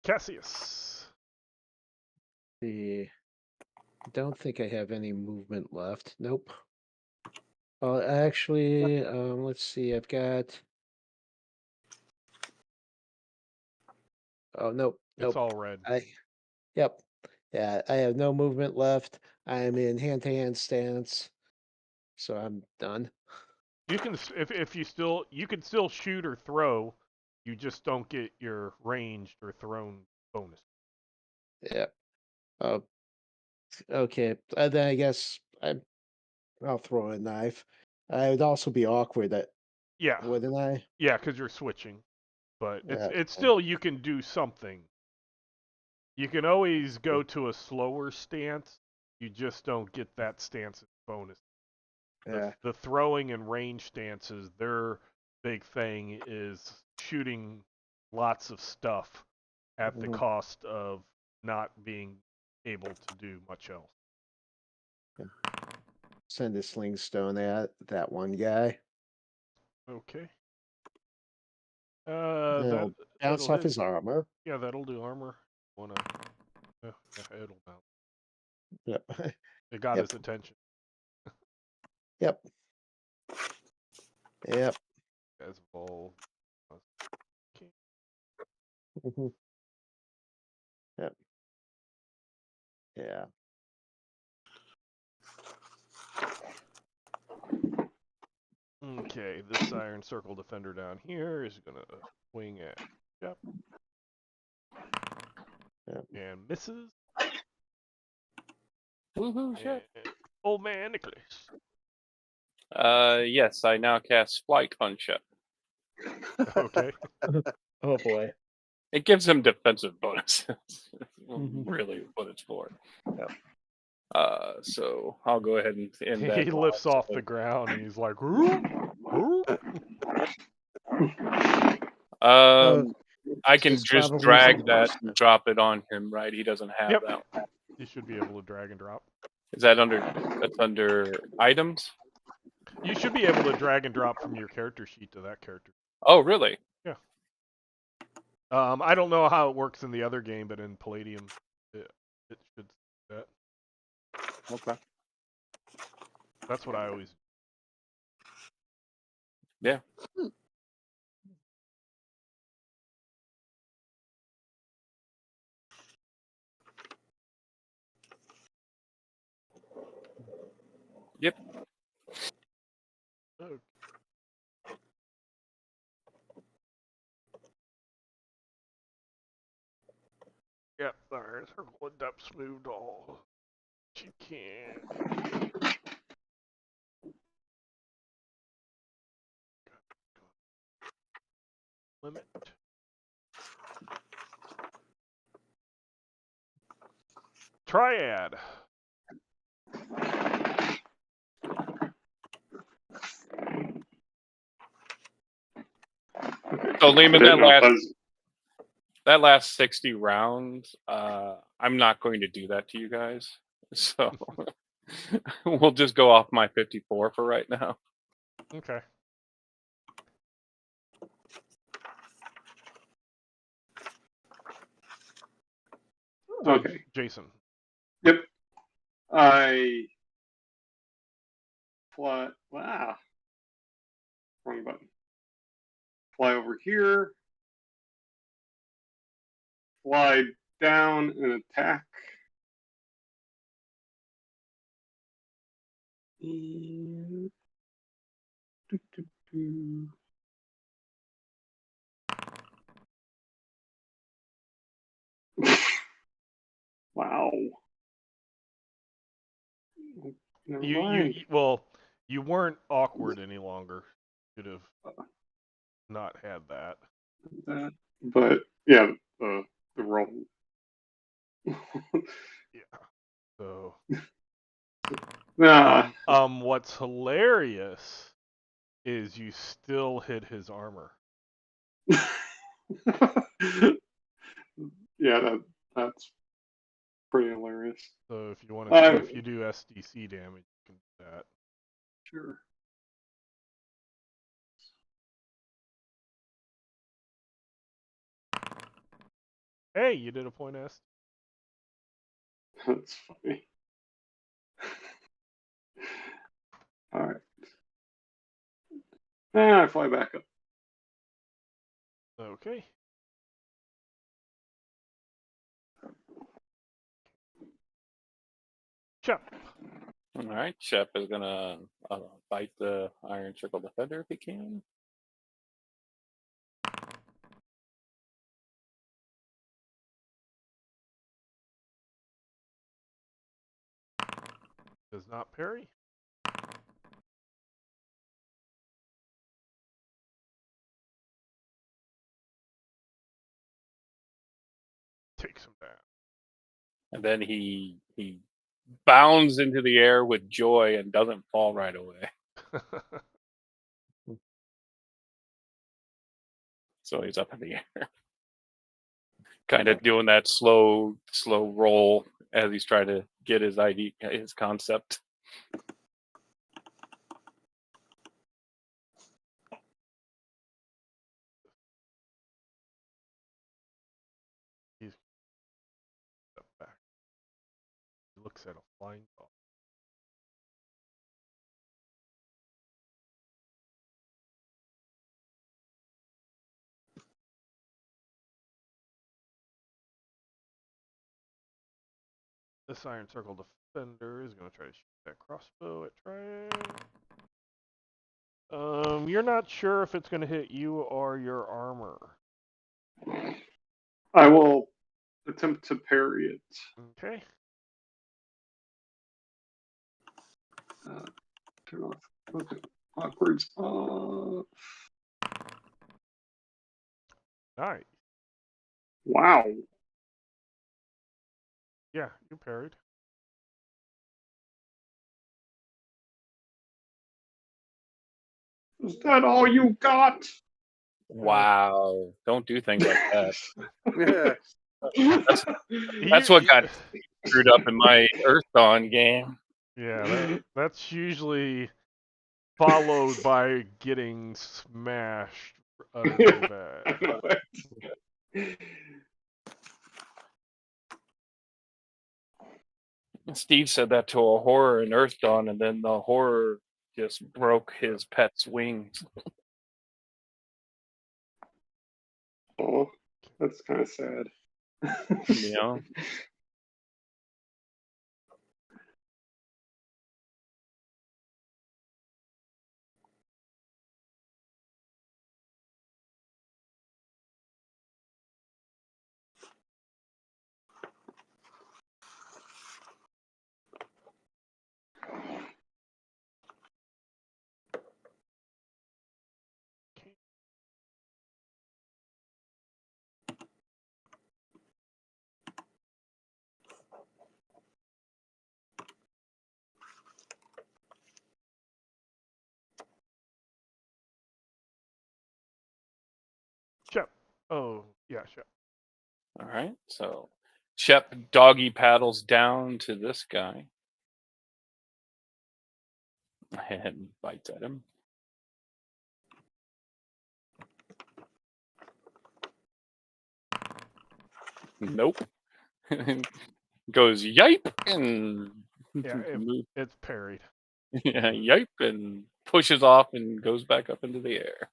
A: Cassius.
C: I don't think I have any movement left. Nope. Oh, actually, let's see. I've got. Oh, nope,
A: It's
C: nope.
A: all red.
C: Yep. Yeah, I have no movement left. I am in hand-to-hand stance, so I'm done.
A: You can if you can still shoot or throw, you just don't get your ranged or thrown bonus.
C: Yep. Oh, okay. Then I guess I'll throw a knife. I would also be awkward,
A: Yeah,
C: wouldn't I?
A: yeah, because you're switching. But
C: Yeah.
A: it's still you can do something. You can always go to a slower stance. You just don't get that stance bonus.
C: Yeah.
A: The throwing and range stances, their big thing is shooting lots of stuff at the
C: Mhm.
A: cost of not being able to do much else.
C: Send a sling stone at that one guy.
A: Okay.
C: And it'll bounce
A: that'll
C: off
A: hit.
C: his armor.
A: Yeah, that'll do armor. Wanna? Yeah, it'll bounce.
C: Yep.
A: It got
C: Yep.
A: his attention.
C: Yep. Yep.
A: As evolved.
C: Mhm. Yep. Yeah.
A: Okay, this Iron Circle Defender down here is gonna swing at Shep.
C: Yep.
A: And misses.
D: Woohoo, shit.
A: And old man Nicholas.
D: Yes, I now cast Flight on Shep.
A: Okay.
C: Oh boy.
D: It gives him defensive bonuses.
C: Mhm.
D: Really, what it's for. Yep. So I'll go ahead and end that.
A: He lifts off the ground and he's like, "Ooh, ooh."
D: I can
C: It's
D: just
C: probably
D: drag
C: something
D: that
C: else.
D: and drop it on him, right? He doesn't have
A: Yep.
D: that one.
A: You should be able to drag and drop.
D: Is that under? That's under items.
A: You should be able to drag and drop from your character sheet to that character.
D: Oh, really?
A: I don't know how it works in the other game, but in Palladium, it should do that.
D: Okay.
A: That's what I always.
D: Yeah. Yep.
A: Oh. Yep, there. Circle of depths moved all. You can. Limit. Triad.
D: So Lehman,
E: I didn't know if I was-
D: that last 60 rounds, I'm not going to do that to you guys. So we'll just go off my 54 for right now.
A: Okay.
E: Okay.
A: Jason.
E: Yep. I fly. Wow. Wrong button. Fly over here. Fly down and attack. And... Wow. Never mind.
A: You weren't awkward any longer. Should have not had that.
E: But yeah, the roll.
A: Yeah. So.
E: Nah.
A: What's hilarious is you still hit his armor.
E: Yeah, that's pretty hilarious.
A: So if you want to see if you do SDC damage, you can do that.
E: Sure.
A: Hey, you did a point S.
E: That's funny. All right. I fly back up.
A: Okay. Chop.
D: All right, Shep is gonna bite the Iron Circle Defender if he can.
A: Does not parry. Takes him down.
D: And then he bounds into the air with joy and doesn't fall right away. So he's up in the air. Kind of doing that slow roll as he's trying to get his his concept.
A: He's step back. He looks at a flying ball. This Iron Circle Defender is going to try to shoot that crossbow at Triad. You're not sure if it's going to hit you or your armor.
E: I will attempt to parry it.
A: Okay.
E: Turn off. Okay. Awkward's off.
A: Nice.
E: Wow.
A: Yeah, you parried.
E: Is that all you got?
D: Wow! Don't do things like that.
B: Yeah.
D: That's what got screwed up in my Earthdawn game.
A: Yeah, that's usually followed by getting smashed utterly bad.
E: I know it.
D: Steve said that to a horror in Earthdawn, and then the horror just broke his pet's wings.
E: Oh, that's kind of sad.
D: You know?
A: Shep. Oh, yeah, Shep.
D: All right, so Shep doggy paddles down to this guy and bites at him. Nope. Goes yipe and
A: Yeah, it's parried.
D: yeah, yipe and pushes off and goes back up into the air.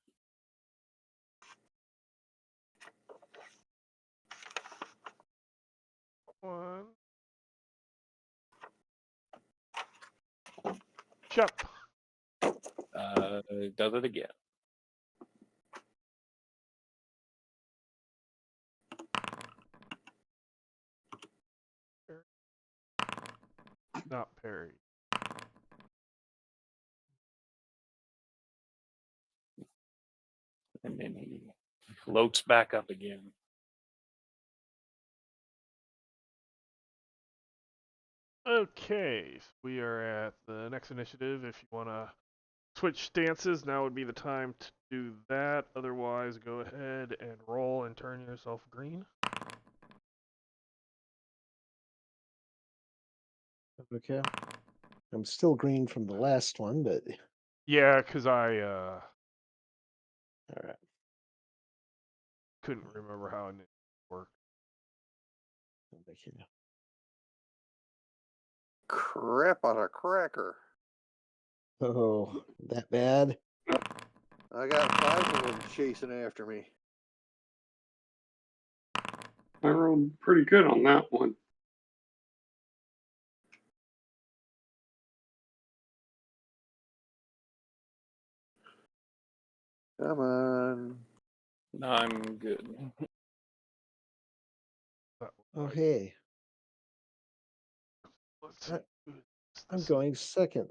A: One. Shep.
D: Does it again.
A: Not parried.
D: And then he floats back up again.
A: Okay, so we are at the next initiative. If you want to switch stances, now would be the time to do that. Otherwise, go ahead and roll and turn yourself green.
C: Okay. I'm still green from the last one, but
A: Yeah, because I
C: all right.
A: couldn't remember how it worked.
C: Thank you.
B: Crap on a cracker.
C: Oh, that bad?
B: I got 5 of them chasing after me.
E: I rolled pretty good on that one.
B: Come on.
D: No, I'm good.
C: Oh, hey,
A: Let's see.
C: I'm going second.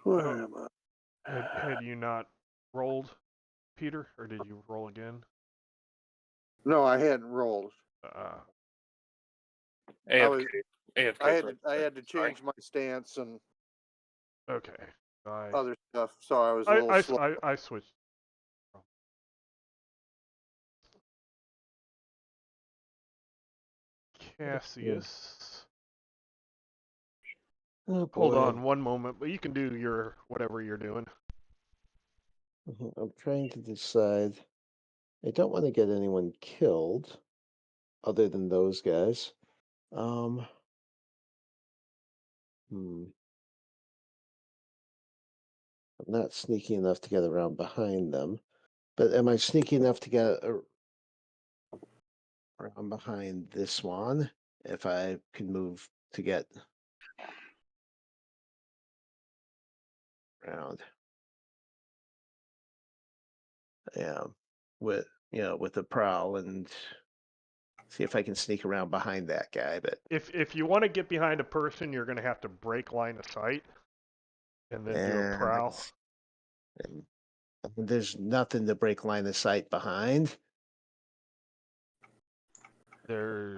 B: Where am I?
A: Had you not rolled, Peter, or did you roll again?
B: No, I hadn't rolled.
D: AFK. AFK.
B: I had to change my stance and
A: Okay.
B: other stuff, so I was a little slow.
A: I switched. Cassius.
C: Oh,
A: Hold
C: boy.
A: on one moment, but you can do your whatever you're doing.
C: I'm trying to decide. I don't want to get anyone killed other than those guys. I'm not sneaky enough to get around behind them, but am I sneaky enough to get around behind this one if I can move to get around? Yeah, with with the prowl and see if I can sneak around behind that guy. But
A: If you want to get behind a person, you're going to have to break line of sight. And then do a
C: And
A: prowl.
C: and there's nothing to break line of sight behind.
A: There's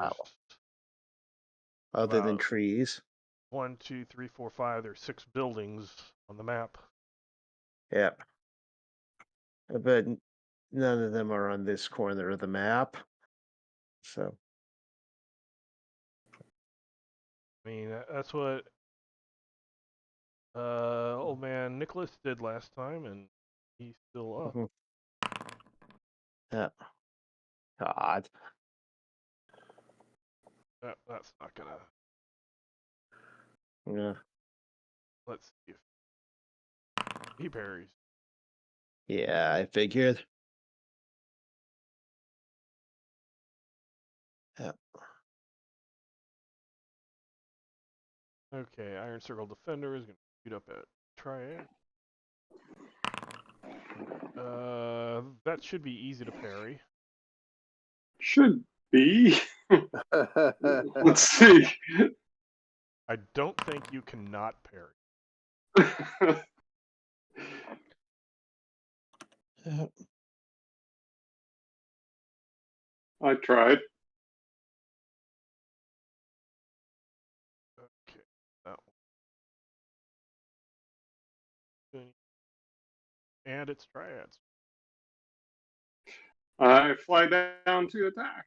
C: Other than
A: Wow.
C: trees.
A: 1, 2, 3, 4, 5. There's 6 buildings on the map.
C: Yep. But none of them are on this corner of the map. So
A: I mean, that's what old man Nicholas did last time, and he's still up.
C: mhm. Yep. God.
A: That's not gonna.
C: Yeah.
A: Let's see if he parries.
C: Yeah, I figured. Yep.
A: Okay, Iron Circle Defender is gonna shoot up at Triad. That should be easy to parry.
E: Should be. Let's see.
A: I don't think you cannot parry.
C: Yep.
E: I tried.
A: Okay, that one. And it's Triads.
E: I fly down to attack.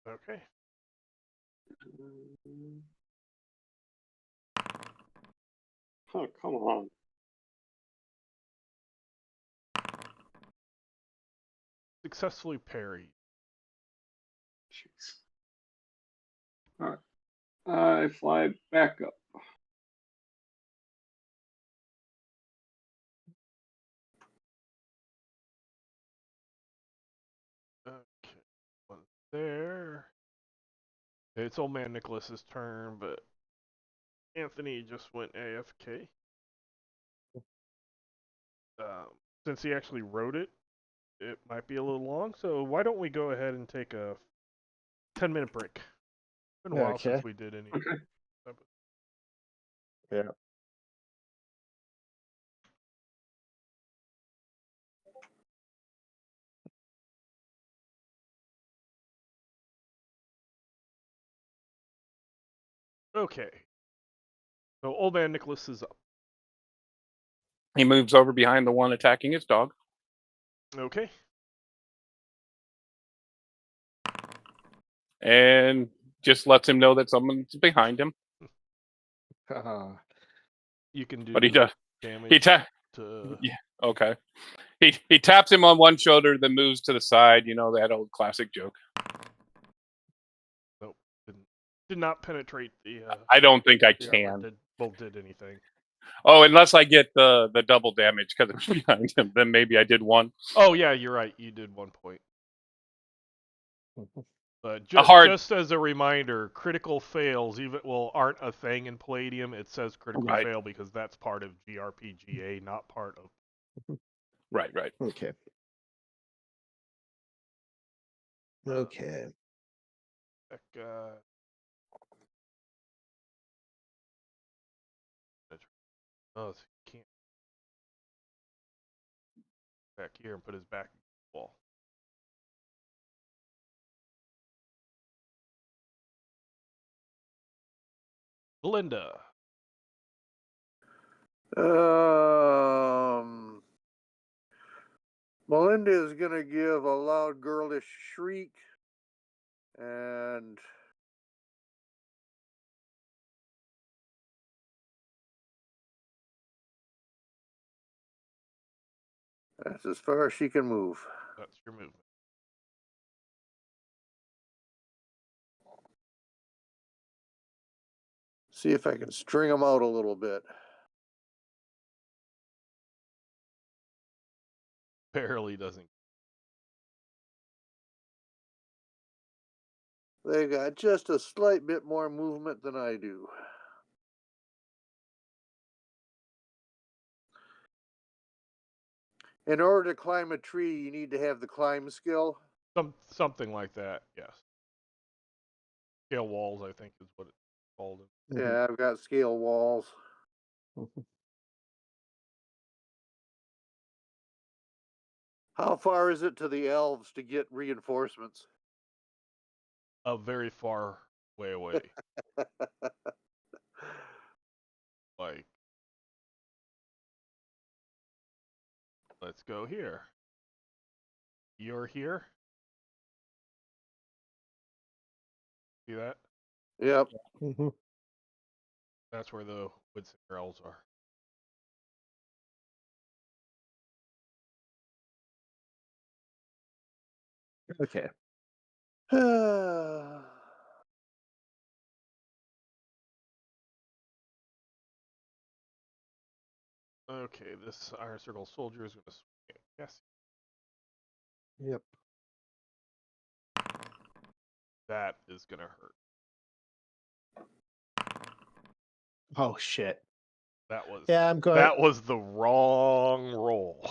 A: Okay.
E: Oh, come on.
A: Successfully parried.
E: Jeez. All right. I fly back up.
A: Okay, one there. It's old man Nicholas's turn, but Anthony just went AFK. Since he actually wrote it, it might be a little long. So why don't we go ahead and take a 10-minute break? It's been a while since
C: Okay.
A: we did any.
E: Okay.
C: Yeah.
A: Okay. So old man Nicholas is up.
D: He moves over behind the one attacking his dog.
A: Okay.
D: And just lets him know that someone's behind him.
A: You can do
D: But he does.
A: damage
D: He
A: to.
D: Yeah. Okay. He taps him on one shoulder, then moves to the side. You know that old classic joke.
A: Nope. Did not penetrate the.
D: I don't think I
A: the armor.
D: can.
A: Did anything.
D: Oh, unless I get the double damage because it's behind him, then maybe I did one.
A: Oh yeah, you're right. You did 1 point. But
D: hard-
A: just as a reminder, critical fails aren't a thing in Palladium. It says critical
D: Right.
A: fail because that's part of GRPGA, not part of.
D: Right.
C: Okay. Okay.
A: Oh, so he can't back here and put his back against the wall. Belinda.
B: Melinda is going to give a loud girlish shriek and that's as far as she can move.
A: That's your movement.
B: See if I can string them out a little bit.
A: Barely doesn't.
B: They got just a slight bit more movement than I do. In order to climb a tree, you need to have the climb skill.
A: Something like that, yes. Scale walls, I think, is what it's called.
B: Yeah, I've got scale walls. How far is it to the elves to get reinforcements?
A: A very far way away. Like, let's go here. You're here. See that?
B: Yep.
C: Mm-hmm.
A: That's where the Woodsinger elves are.
C: Okay.
A: Okay, this Iron Circle soldier is going to swing at Cassie.
C: Yep.
A: That is going to hurt.
C: Oh shit.
A: That was
C: Yeah, I'm going.
A: that was the wrong roll.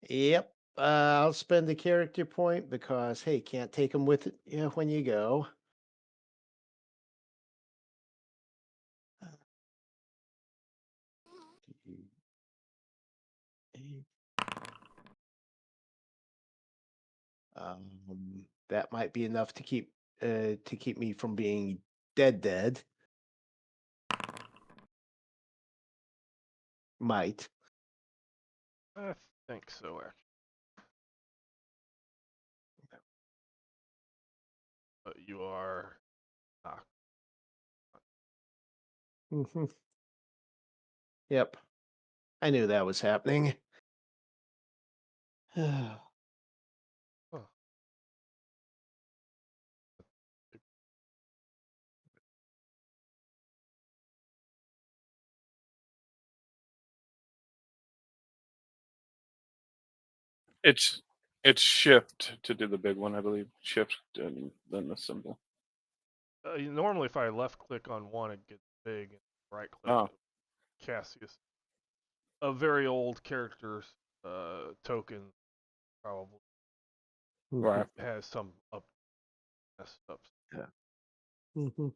C: Yep. I'll spend a character point because hey, can't take them with you when you go. That might be enough to keep me from being dead. Might.
A: I think so, actually. But you are knocked.
C: Mm-hmm. Yep. I knew that was happening.
A: Huh.
D: It's shift to do the big one, I believe. Shift and then the symbol.
A: Normally, if I left click on one, it gets big, and right click
D: Oh.
A: Cassius. A very old character's token probably
D: Right.
A: has some messed up.
C: Yeah. Mm-hmm.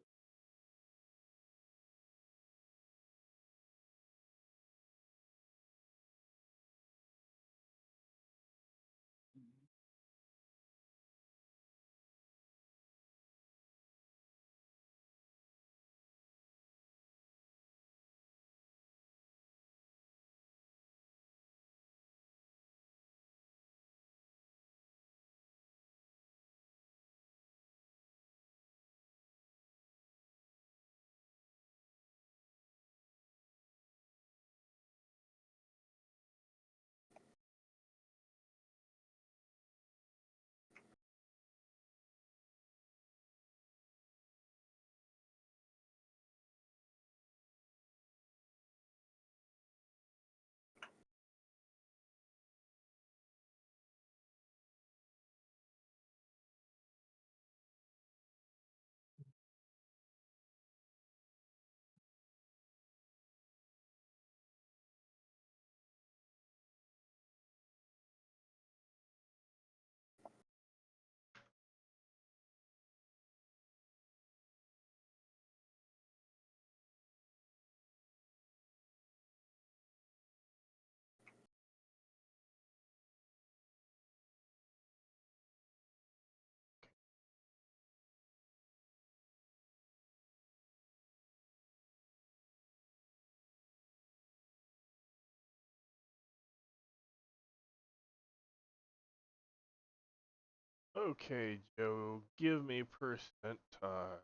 A: Okay, Joe, give me percentile.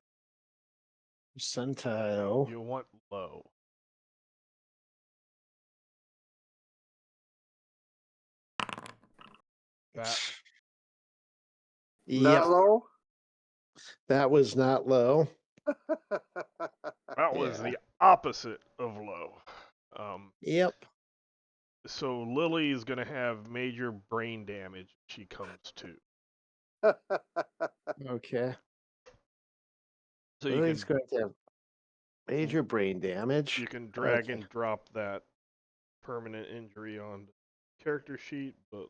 C: Percentile.
A: You want low. That
C: Yep.
B: Not low?
C: That was not low.
A: that was
C: Yeah.
A: the opposite of low.
C: Yep.
A: So Lily is going to have major brain damage if she comes to.
C: Okay.
A: So you
C: Lily's
A: can
C: going to have major brain damage.
A: you can drag
C: Okay.
A: and drop that permanent injury on the character sheet, but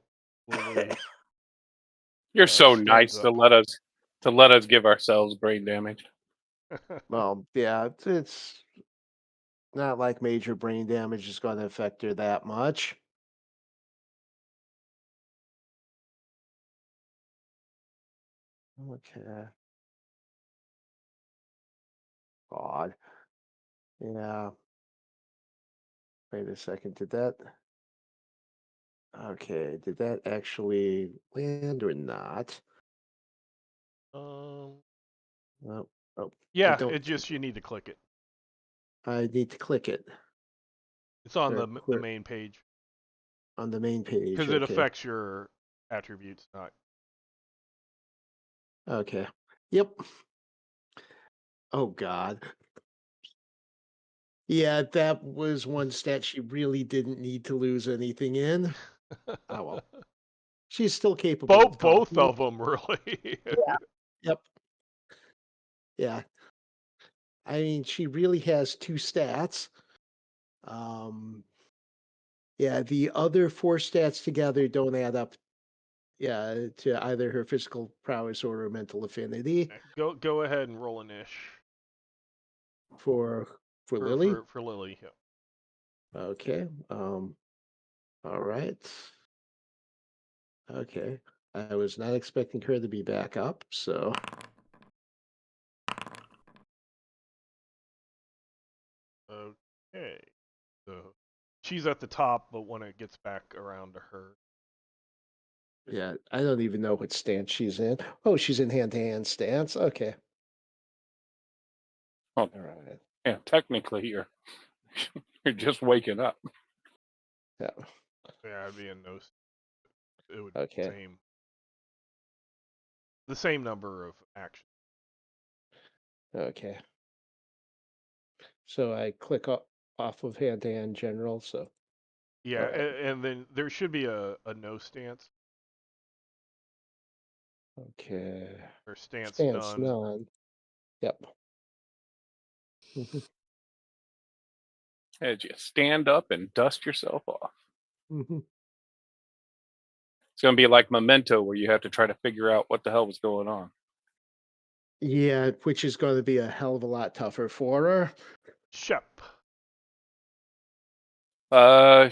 A: Lily
D: You're so
A: stands
D: nice
A: up.
D: to let us give ourselves brain damage.
C: Well, yeah, it's not like major brain damage is going to affect her that much. Okay. God. Yeah. Wait a second. Did that? Okay. Did that actually land or not?
A: Um,
C: Oh, oh, I
A: yeah,
C: don't.
A: it just you need to click it.
C: I need to click it.
A: It's on
C: Or
A: the
C: where-
A: main page
C: on the main page.
A: because it
C: Okay.
A: affects your attributes, not.
C: Okay. Yep. Oh God. Yeah, that was one stat she really didn't need to lose anything in. Oh well. She's still capable of
A: Both
C: talking.
A: of them, really.
C: Yep. Yeah. I mean, she really has two stats. Yeah, the other four stats together don't add up. Yeah, to either her physical prowess or her mental affinity
A: Go ahead and roll an ish
C: for Lily.
A: for Lily. Yeah.
C: Okay. All right. Okay. I was not expecting her to be back up, so
A: Okay. So she's at the top, but when it gets back around to her,
C: yeah, I don't even know what stance she's in. Oh, she's in hand-to-hand stance. Okay.
D: Oh,
C: All right.
D: yeah. Technically, you're just waking up.
C: Yeah.
A: yeah, it'd be a no. It would be
C: Okay.
A: the same number of actions.
C: Okay. So I click off of hand-to-hand general. So
A: Yeah,
C: all right.
A: and then there should be a no stance
C: Okay.
A: or stance
C: Stance
A: none.
C: none. Yep. Mhm.
D: As you stand up and dust yourself off.
C: Mhm.
D: It's going to be like Memento, where you have to try to figure out what the hell was going on.
C: Yeah, which is going to be a hell of a lot tougher for her.
A: Shep.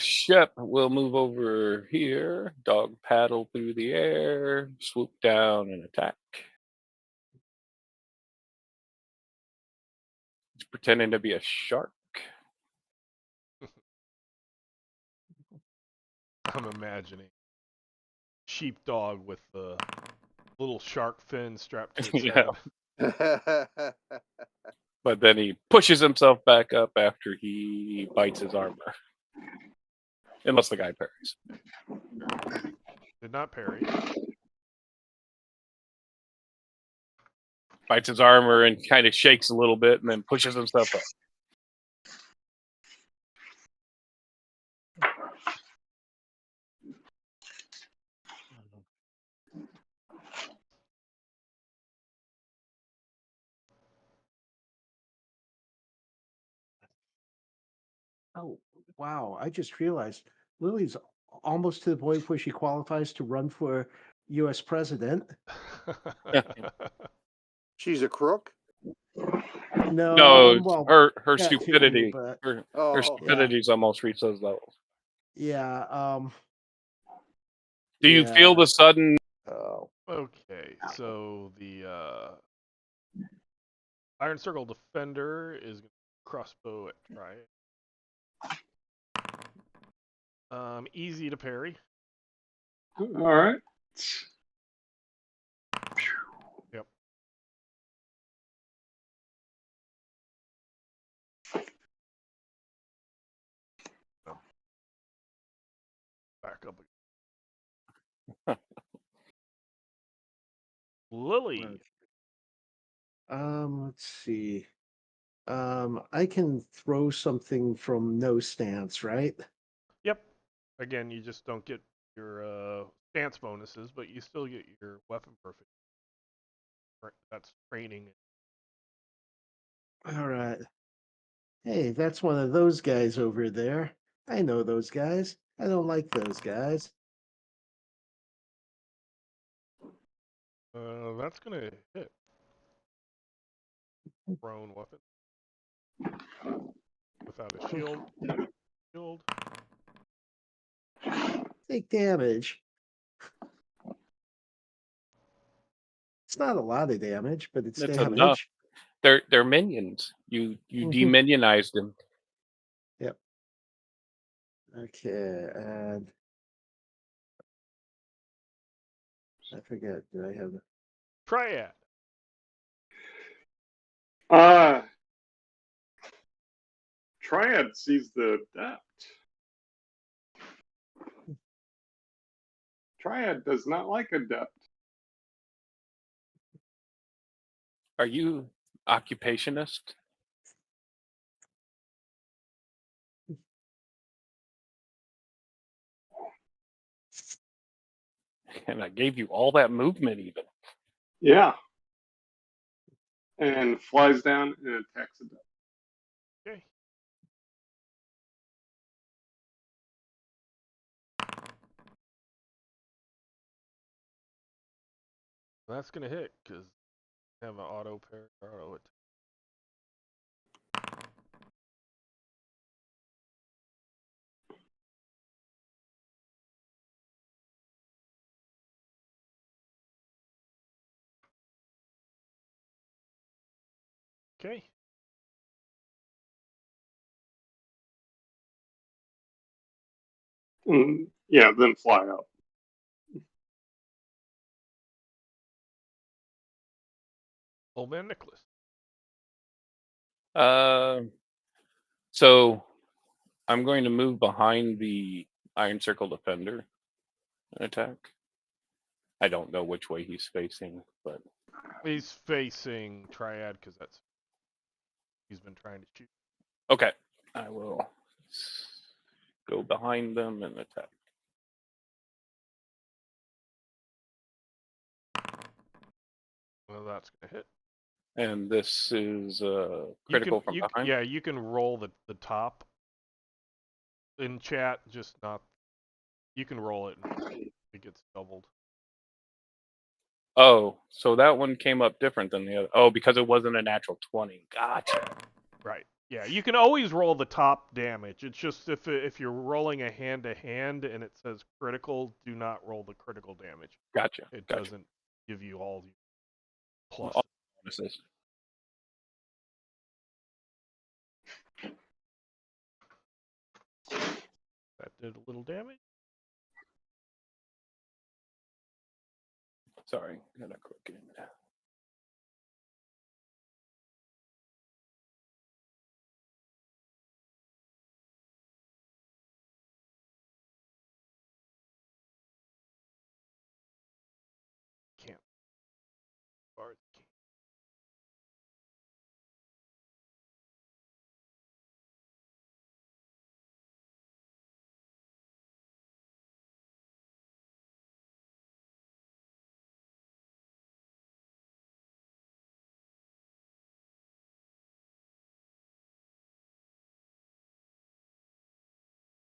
D: Shep will move over here, dog paddle through the air, swoop down and attack. He's pretending to be a shark.
A: I'm imagining sheepdog with the little shark fin strapped to its
D: Yeah.
A: head.
D: But then he pushes himself back up after he bites his armor. Unless the guy parries.
A: Did not parry.
D: Bites his armor and kind of shakes a little bit and then pushes himself up.
C: Oh, wow. I just realized Lily's almost to the point where she qualifies to run for US president.
B: She's a crook.
C: No,
D: No,
C: well,
D: her
C: that too,
D: stupidity.
C: but
D: Her
B: Oh,
D: stupidity's almost reached those levels.
C: yeah,
D: Do you feel
C: yeah.
D: the sudden?
C: Oh,
A: Okay, so the Iron Circle Defender is going to crossbow at try. Easy to parry.
E: All right.
A: Yep. Back up again. Lily.
C: let's see. I can throw something from no stance, right?
A: Yep. Again, you just don't get your stance bonuses, but you still get your weapon perfect. That's training.
C: All right. Hey, that's one of those guys over there. I know those guys. I don't like those guys.
A: That's gonna hit. Prone weapon. Without a shield. Shield.
C: Take damage. It's not a lot of damage, but it's
D: That's
C: damage.
D: enough. They're minions. You
C: Mhm.
D: deminionized them.
C: Yep. Okay, and I forget. Did I have?
A: Triad.
E: Triad sees the adept. Triad does not like adept.
D: Are you occupationist? And I gave you all that movement even.
E: Yeah. And flies down and attacks adept.
A: Okay. That's gonna hit because I have an auto pair. Auto attack. Okay.
E: Yeah, then fly up.
A: Old man Nicholas.
D: So I'm going to move behind the Iron Circle Defender and attack. I don't know which way he's facing, but
A: He's facing Triad because he's been trying to shoot.
D: okay. I will go behind them and attack.
A: Well, that's gonna hit.
D: And this is critical from behind.
A: Yeah, you can roll the top in chat. Just not. You can roll it and it gets doubled.
D: Oh, so that one came up different than the other. Oh, because it wasn't a natural 20. Gotcha.
A: Right. Yeah, you can always roll the top damage. It's just if you're rolling a hand to hand and it says critical, do not roll the critical damage.
D: Gotcha.
A: It
D: Gotcha.
A: doesn't give you all the
D: Well,
A: pluses.
D: all bonuses.
A: That did a little damage.
D: Sorry, gotta click in.
A: Can't. Bard can't.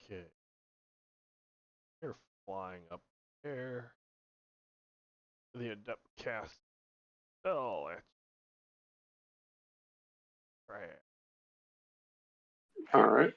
A: Okay. You're flying up there. The adept cast spell at Triad.
E: All right.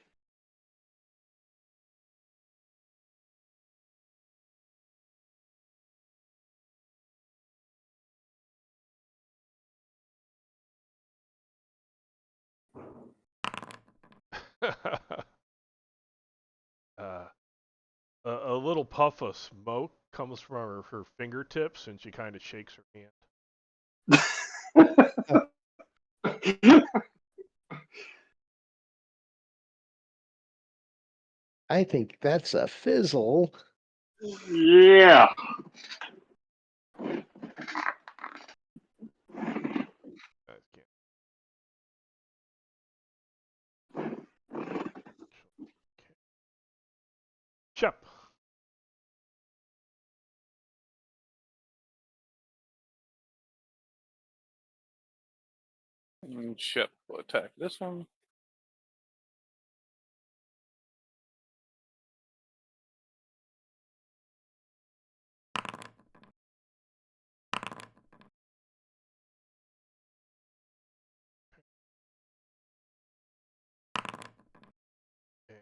A: A little puff of smoke comes from her fingertips, and she kind of shakes her hand.
C: I think that's a fizzle.
E: Yeah.
A: Guys can't. Shep.
D: And Ship will attack this one.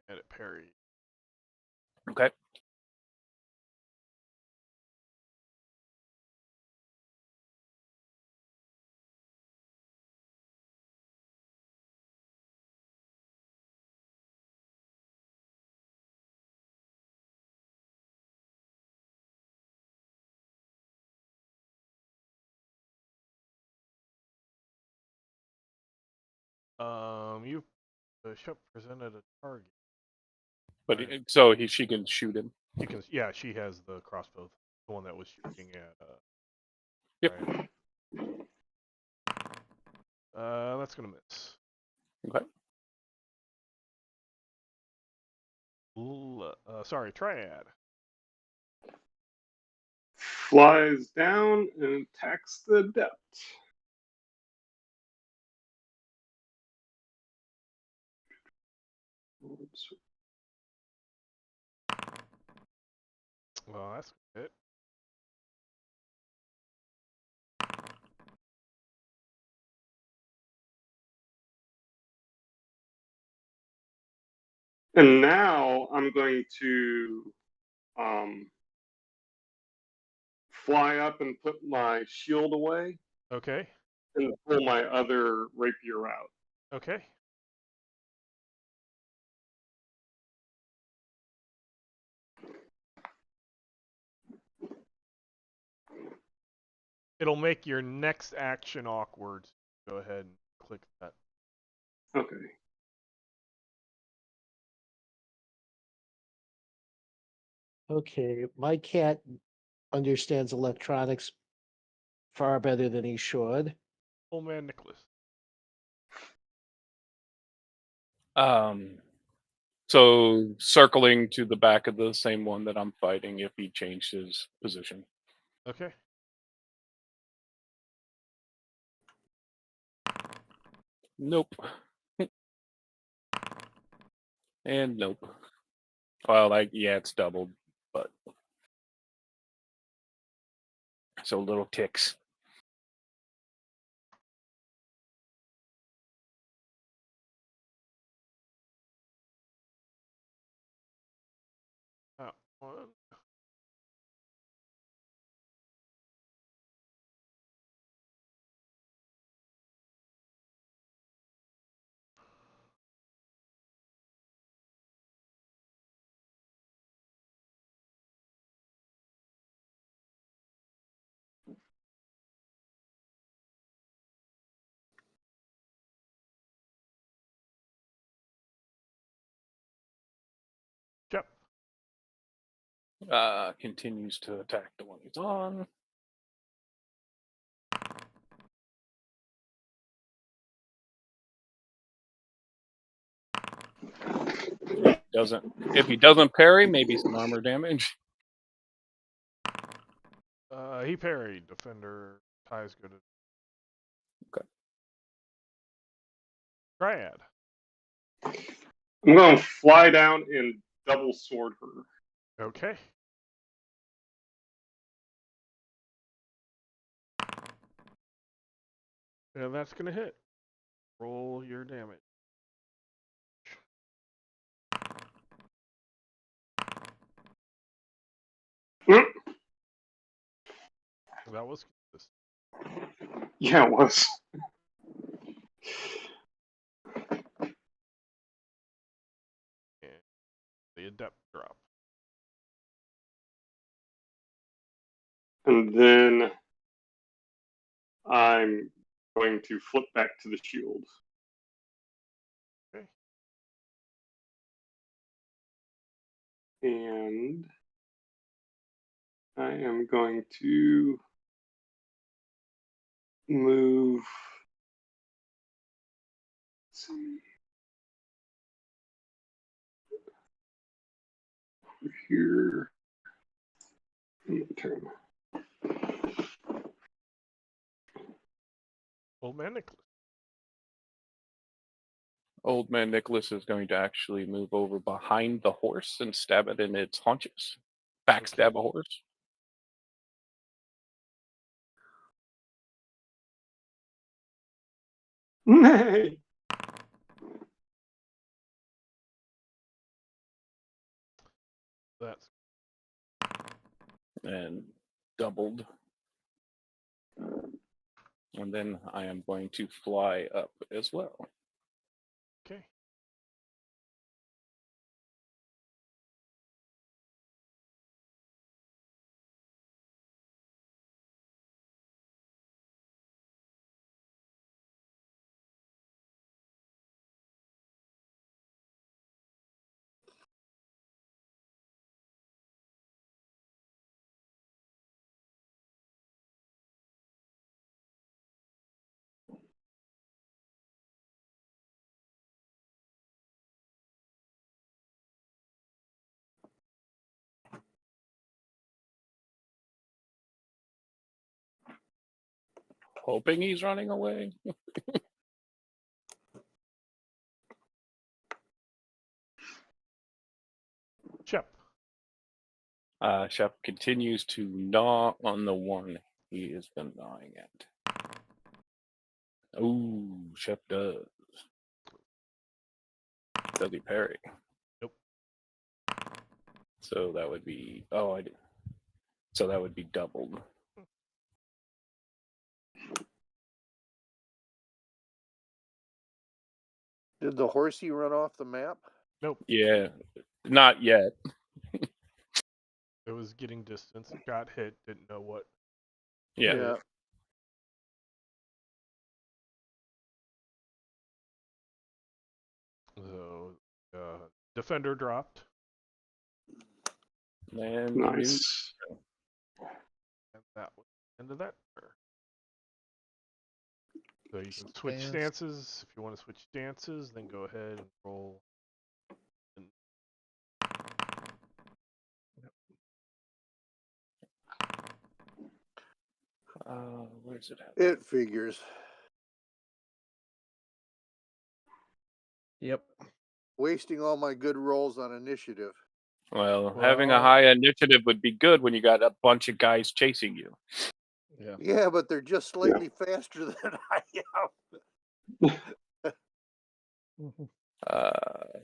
A: And it parried.
D: Okay.
A: You the ship presented a target.
D: But
A: Right.
D: she can shoot him.
A: You can, yeah, she has the crossbow, the one that was shooting at.
D: Yep.
A: Ryan. That's gonna miss.
D: Okay.
A: Sorry, triad.
E: Flies down and attacks the adept. Oops.
A: Well, that's it.
E: And now I'm going to fly up and put my shield away
A: Okay.
E: and pull my other rapier out.
A: Okay. It'll make your next action awkward. Go ahead and click that.
E: Okay.
C: Okay, my cat understands electronics far better than he should.
A: Old man Nicholas.
D: So circling to the back of the same one that I'm fighting if he changed his position.
A: Okay.
D: Nope. And nope. Well, yeah, it's doubled, but so little ticks.
A: That one. Yep.
D: Continues to attack the one he's on. If he doesn't parry, maybe some armor damage.
A: He parried. Defender ties good.
D: Okay.
A: Triad.
E: I'm going to fly down and double sword her.
A: Okay. And that's gonna hit. Roll your damage.
E: Mm.
A: That was this.
E: Yeah, it was.
A: And the adept drop.
E: And then I'm going to flip back to the shield.
A: Okay.
E: And I am going to move. Let's see. Over here. Turn.
A: Old man Nicholas.
D: Old man Nicholas is going to actually move over behind the horse and stab it in its haunches. Backstab a horse.
E: Nay.
A: That's
D: And doubled. And then I am going to fly up as well.
A: okay.
D: hoping he's running away.
A: Shep.
D: Shep continues to gnaw on the one he has been gnawing at. Ooh, Shep does. Does he parry?
A: Nope.
D: So that would be I did. So that would be doubled.
B: Did the horsey run off the map?
A: Nope.
D: Yeah, not yet.
A: It was getting distance. Got hit. Didn't know what.
D: Yeah.
B: Yeah.
A: So, defender dropped,
D: And
E: Nice.
A: and that was the end of that turn. So you can switch
C: Stance.
A: stances. If you want to switch stances, then go ahead and roll.
D: Where's it at?
B: It figures.
C: Yep.
B: Wasting all my good rolls on initiative.
D: Well, having a
A: Well-
D: high initiative would be good when you got a bunch of guys chasing you.
C: Yeah.
B: Yeah, but they're just slightly faster than I am.
C: Mhm.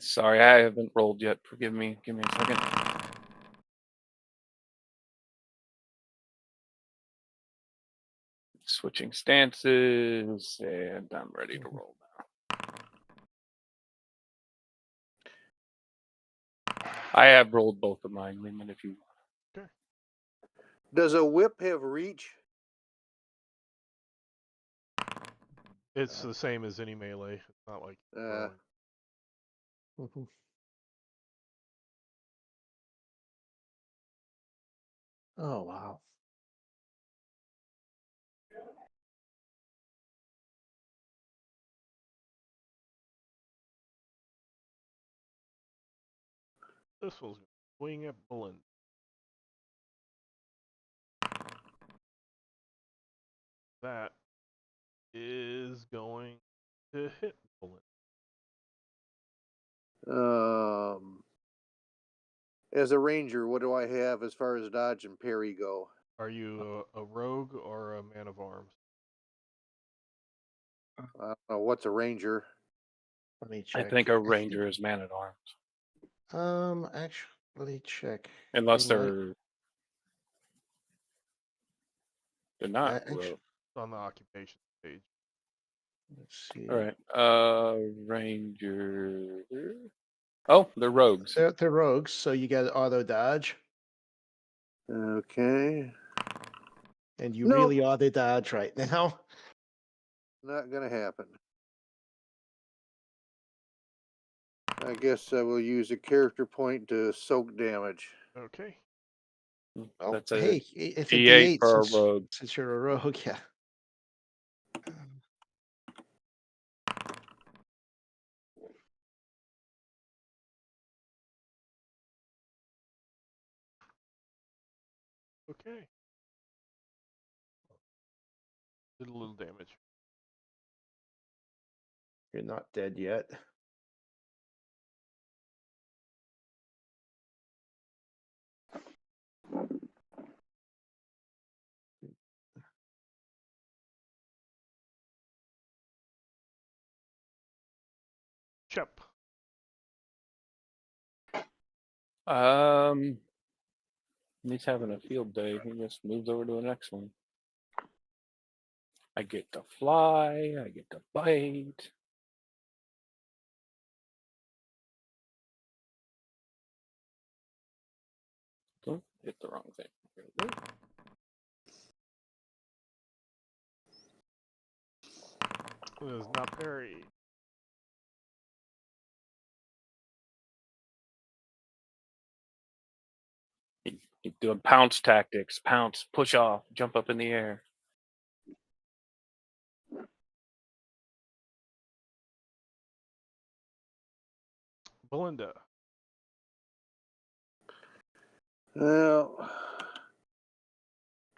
D: Sorry, I haven't rolled yet. Forgive me. Give me a second. Switching stances, and I'm ready to roll now. I have rolled both of mine, Lehman, if you want.
B: Does a whip have reach?
A: It's the same as any melee. It's not like throwing.
C: Mhm. Oh wow.
A: This one's swing at Bullen. That is going to hit Bullen.
B: As a ranger, what do I have as far as dodge and parry go?
A: Are you a rogue or a man of arms?
B: I don't know. What's a ranger?
C: Let me
D: I
C: check.
D: think a ranger is man at arms.
C: Actually check.
D: Unless
C: They might-
D: they're not.
C: Actually,
A: It's on the occupation page.
C: let's see.
D: All right. Ranger. Oh, they're rogues.
C: They're rogues, so you get auto dodge,
B: Okay.
C: and you
B: Nope.
C: really auto dodge right now.
B: Not gonna happen. I guess I will use a character point to soak damage.
A: Okay.
C: Oh,
D: That's a
C: hey, it's a
D: D8
C: D8
D: for a
C: since,
D: rogue.
C: since you're a rogue, yeah.
A: Okay. Did a little damage.
C: You're not dead yet.
A: Shep.
D: He's having a field day. He just moves over to the next one. I get to fly. I get to bite. Oh, hit the wrong thing.
A: It is not parry.
D: He's doing pounce tactics. Pounce, push off, jump up in the air.
A: Belinda.
B: Well,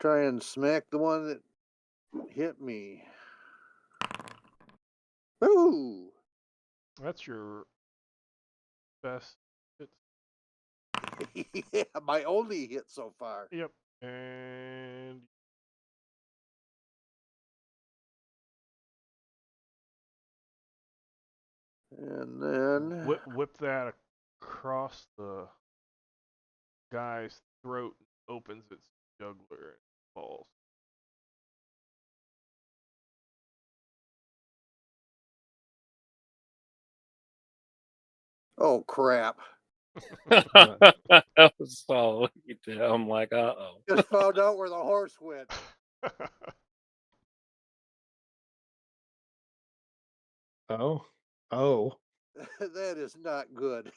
B: try and smack the one that hit me. Ooh.
A: That's your best hit.
B: Yeah, my only hit so far.
A: Yep. And
B: And then
A: whip that across the guy's throat, opens its jugular, and falls.
B: oh crap.
D: That was so I'm like, uh-oh.
B: Just found out where the horse went.
C: Oh. Oh.
B: That is not good.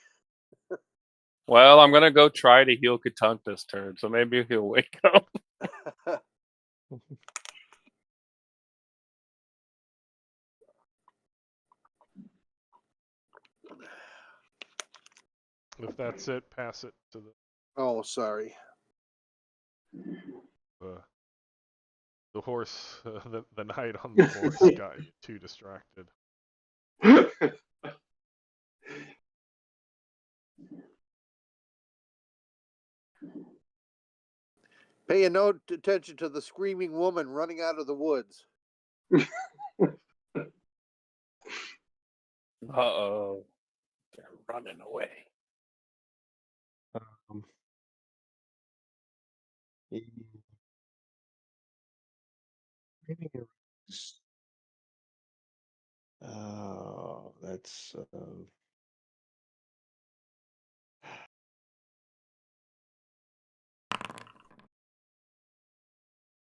D: Well, I'm gonna go try to heal Katunk this turn, so maybe he'll wake up.
A: If that's it, pass it to
B: Oh, sorry.
A: the horse. The knight on the horse got you too distracted.
B: Pay no attention to the screaming woman running out of the woods.
D: Uh-oh. They're running away.
C: Maybe it was- Oh, that's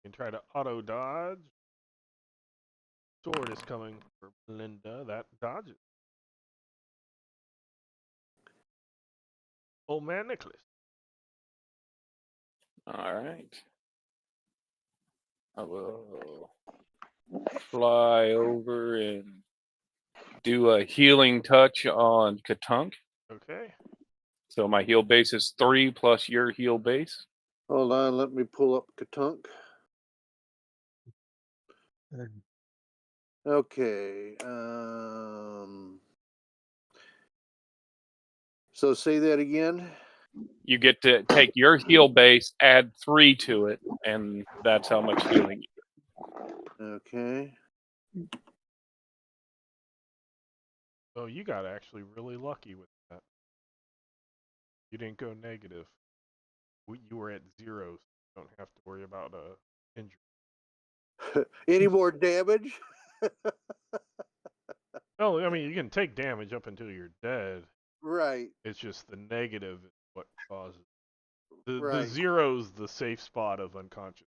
A: You can try to auto dodge. Sword is coming for Linda. That dodges. Old man Nicholas.
D: All right. I will fly over and do a healing touch on Katunk.
A: Okay.
D: So my heal base is 3 plus your heal base.
B: Hold on, let me pull up Katunk. Okay. So say that again.
D: You get to take your heal base, add 3 to it, and that's how much healing you get.
B: Okay.
A: Oh, you got actually really lucky with that. You didn't go negative. You were at 0, so you don't have to worry about a injury.
B: Any more damage?
A: Oh, I mean, you can take damage up until you're dead.
B: Right.
A: It's just the negative is what causes. The
B: Right.
A: 0's the safe spot of unconscious.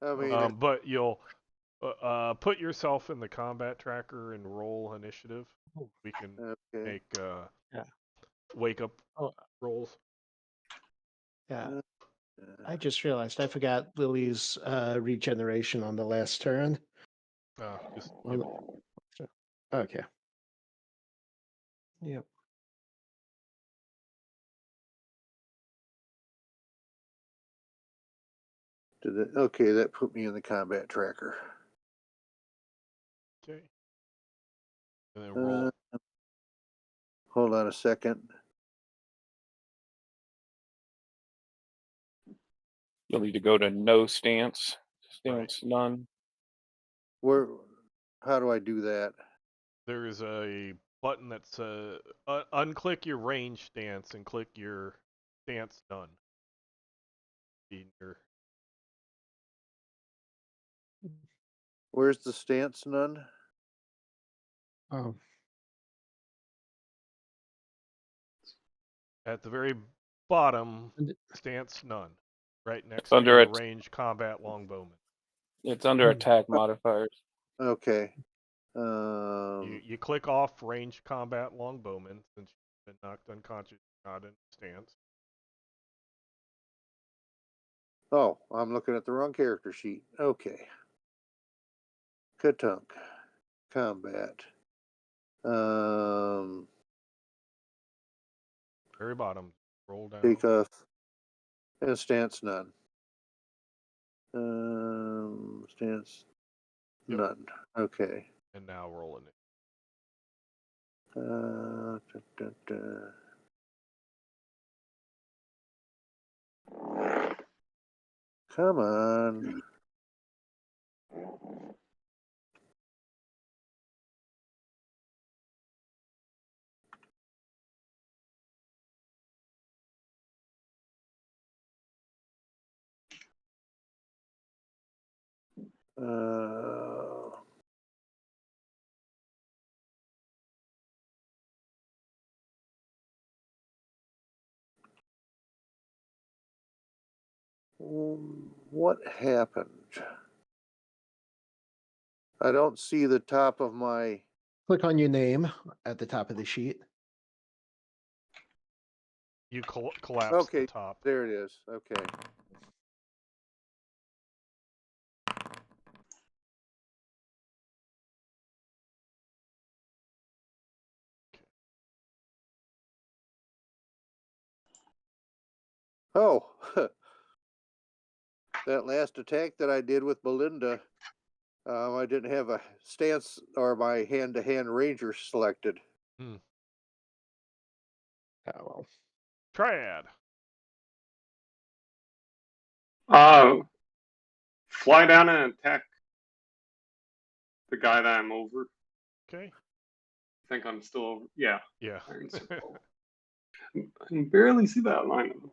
B: I mean,
A: But you'll put yourself in the combat tracker and roll initiative. We can
B: okay.
A: make
C: Yeah.
A: wake up
C: Oh.
A: rolls.
C: Yeah. I just realized I forgot Lily's regeneration on the last turn.
A: Just
C: Okay. Yep.
B: Okay, that put me in the combat tracker.
A: okay. And then roll.
B: Hold on a second.
D: You'll need to go to no stance. Stance none.
B: Where? How do I do that?
A: There's a button that says unclick your range stance and click your stance none.
B: Where's the stance none?
C: Oh.
A: At the very bottom, stance none. Right next
D: It's under
A: to
D: it.
A: your range combat longbowman.
D: It's under attack modifiers.
B: Okay.
A: You click off range combat longbowman since you've been knocked unconscious, not in stance.
B: Oh, I'm looking at the wrong character sheet. Okay. Katunk. Combat.
A: Very bottom. Roll down.
B: Take off. And stance none. Stance.
A: Yep.
B: None. Okay.
A: And now rolling it.
B: Come on. What happened? I don't see the top of my.
C: Click on your name at the top of the sheet.
A: You collapse
B: Okay,
A: the top.
B: there it is. Okay. Oh, that last attack that I did with Belinda, I didn't have a stance or my hand-to-hand ranger selected.
C: Oh well.
A: Triad.
E: Fly down and attack the guy that I'm over.
A: Okay.
E: I think I'm still over. Yeah.
A: Yeah.
E: Iron Circle. I can barely see that line of them.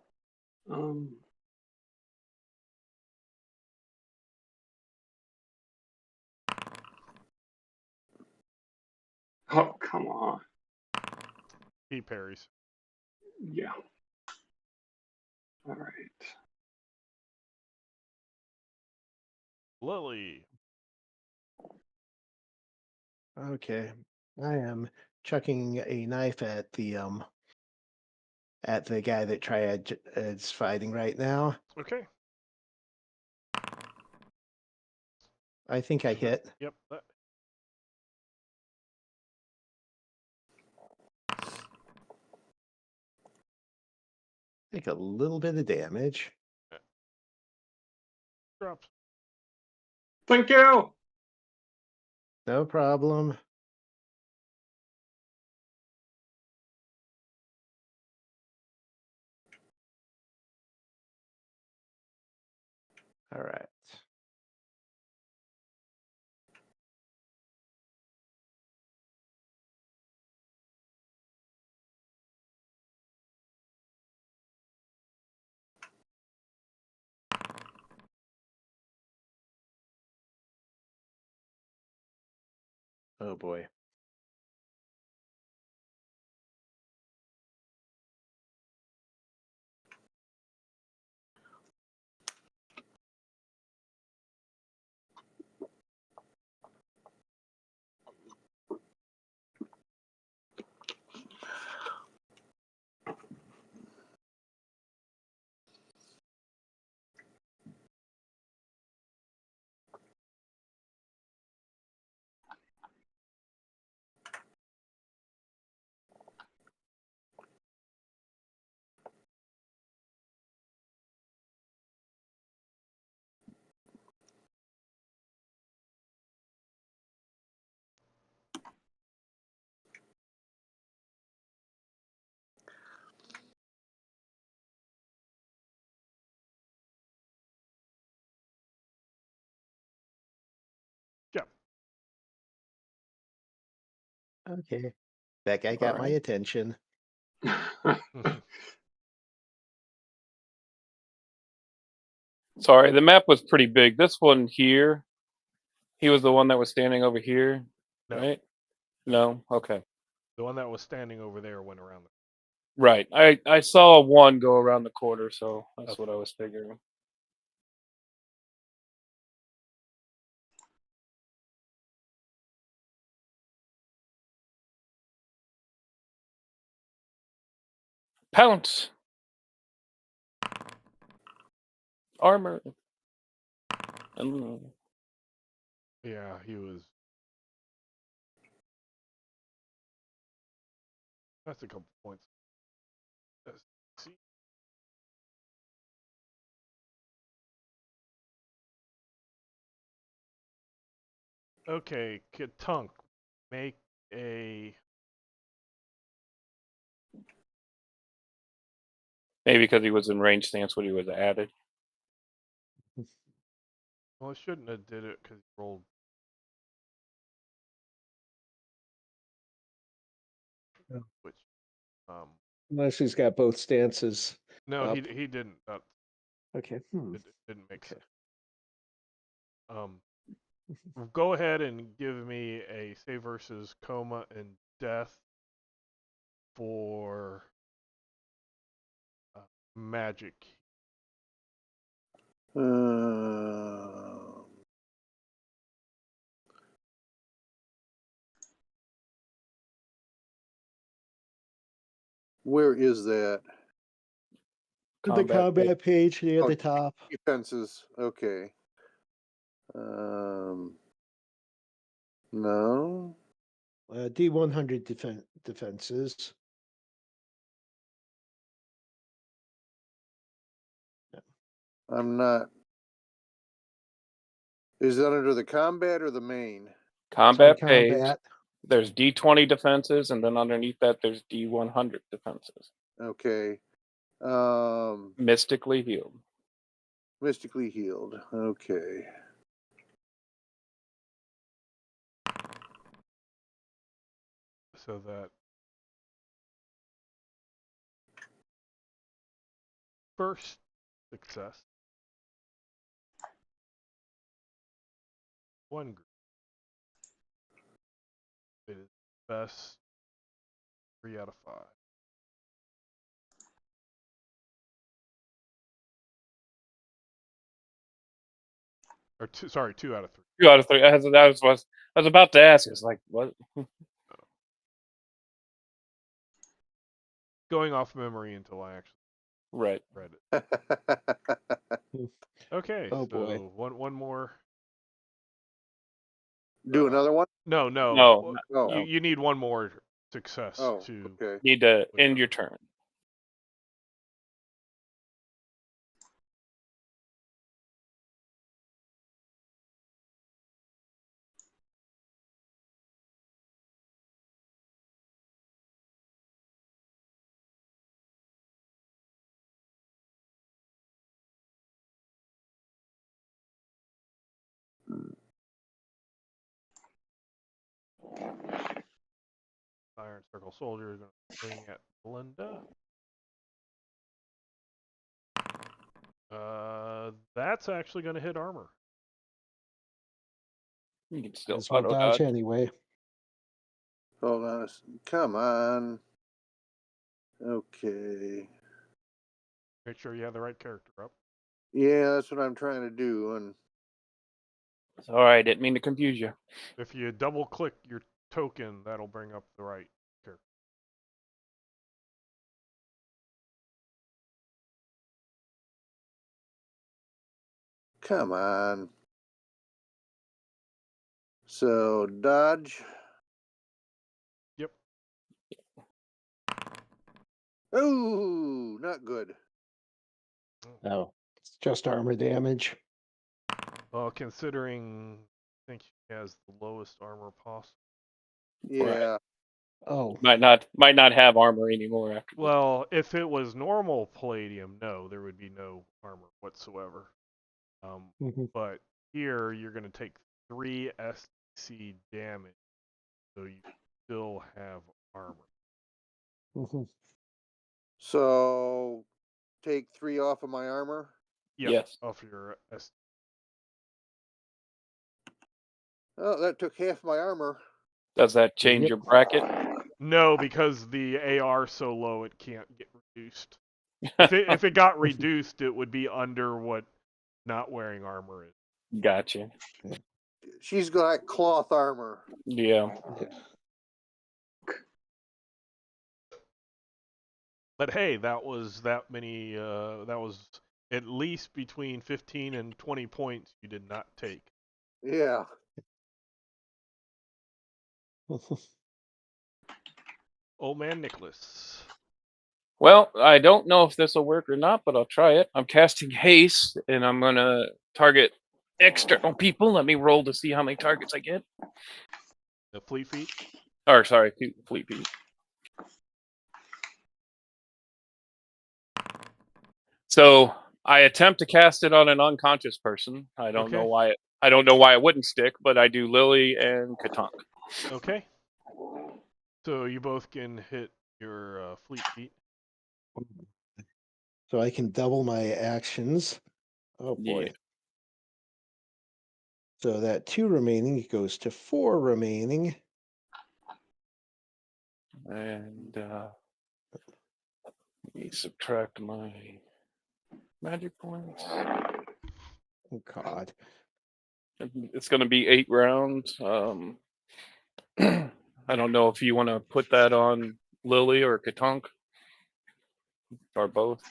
E: Oh, come on.
A: He parries.
E: Yeah. All right.
A: Lily.
C: Okay. I am chucking a knife at the guy that Triad is fighting right now.
A: Okay.
C: I think I hit.
A: Yep.
C: Take a little bit of damage.
A: Drops.
E: Thank you.
C: No problem. All right. Oh boy.
A: Yep.
C: Okay. That guy got my
E: right.
C: attention.
D: Sorry, the map was pretty big. This one here, he was the one that was standing over here,
A: No.
D: right? No? Okay.
A: The one that was standing over there went around.
D: Right. I saw one go around the corner, so that's
A: Okay.
D: what I was figuring. Pounce. Armor.
A: Yeah, he was. That's a couple points. Let's see. Okay, Katunk, make a.
D: Maybe because he was in range stance when he was added.
A: Well, I shouldn't have did it because he rolled.
C: Yeah.
A: Which,
C: Unless he's got both stances.
A: no,
C: up.
A: he didn't.
C: Okay.
A: It didn't make
C: Okay.
A: sense. Go ahead and give me a save versus coma and death for magic.
B: Where is that?
C: The combat page near
B: Oh,
C: the top.
B: Defenses. Okay. No.
C: D100 defenses.
B: I'm not. Is that under the combat or the main?
D: Combat page.
C: Combat.
D: There's D20 defenses, and then underneath that, there's D100 defenses.
B: Okay.
D: Mystically healed.
B: Mystically healed. Okay.
A: So that first success. One group. It is best 3 out of 5. Or 2 out of 3.
D: 2 out of 3. I was about to ask. It's like, what?
A: Going off memory until I actually
D: Right.
A: read it. Okay,
C: Oh,
A: so
C: boy.
A: one more.
B: Do another one?
A: No.
D: No.
B: Oh.
A: You need one more success
B: Oh,
A: to.
B: okay.
D: Need to end your turn.
A: Iron Circle Soldier is going to swing at Belinda. That's actually going to hit armor.
D: You can still
C: As well
D: auto
C: dodge
D: dodge.
C: anyway.
B: Hold on. Come on. Okay.
A: Make sure you have the right character up.
B: Yeah, that's what I'm trying to do. And
D: It's all right. Didn't mean to confuse you.
A: If you double click your token, that'll bring up the right character.
B: come on. So dodge.
A: Yep.
B: Ooh, not good.
C: No, it's just armor damage.
A: Well, considering I think she has the lowest armor possible.
B: Yeah.
C: Oh,
D: Might not have armor anymore after this.
A: Well, if it was normal Palladium, no, there would be no armor whatsoever.
C: mhm.
A: But here you're going to take 3 SC damage, so you still have armor.
C: Mhm.
B: So take 3 off of my armor.
A: Yep,
D: Yes.
A: off your SC.
B: Oh, that took half my armor.
D: Does that change
C: Yep.
D: your bracket?
A: No, because the AR so low it can't get reduced. If it got reduced, it would be under what not wearing armor is.
D: Gotcha.
B: She's got cloth armor.
D: Yeah.
A: But hey, that was that many. That was at least between 15 and 20 points you did not take.
B: Yeah.
A: Old man Nicholas.
D: Well, I don't know if this will work or not, but I'll try it. I'm casting haste, and I'm gonna target external people. Let me roll to see how many targets I get.
A: The fleet feet.
D: Or sorry, fleet feet. So I attempt to cast it on an unconscious person. I don't know
A: Okay.
D: why. I don't know why it wouldn't stick, but I do Lily and Katank.
A: Okay. So you both can hit your fleet feet.
C: So I can double my actions. Oh boy.
D: Yeah.
C: So that 2 remaining goes to 4 remaining.
D: And let me subtract my magic points.
C: Oh God.
D: It's going to be 8 rounds. I don't know if you want to put that on Lily or Katank or both.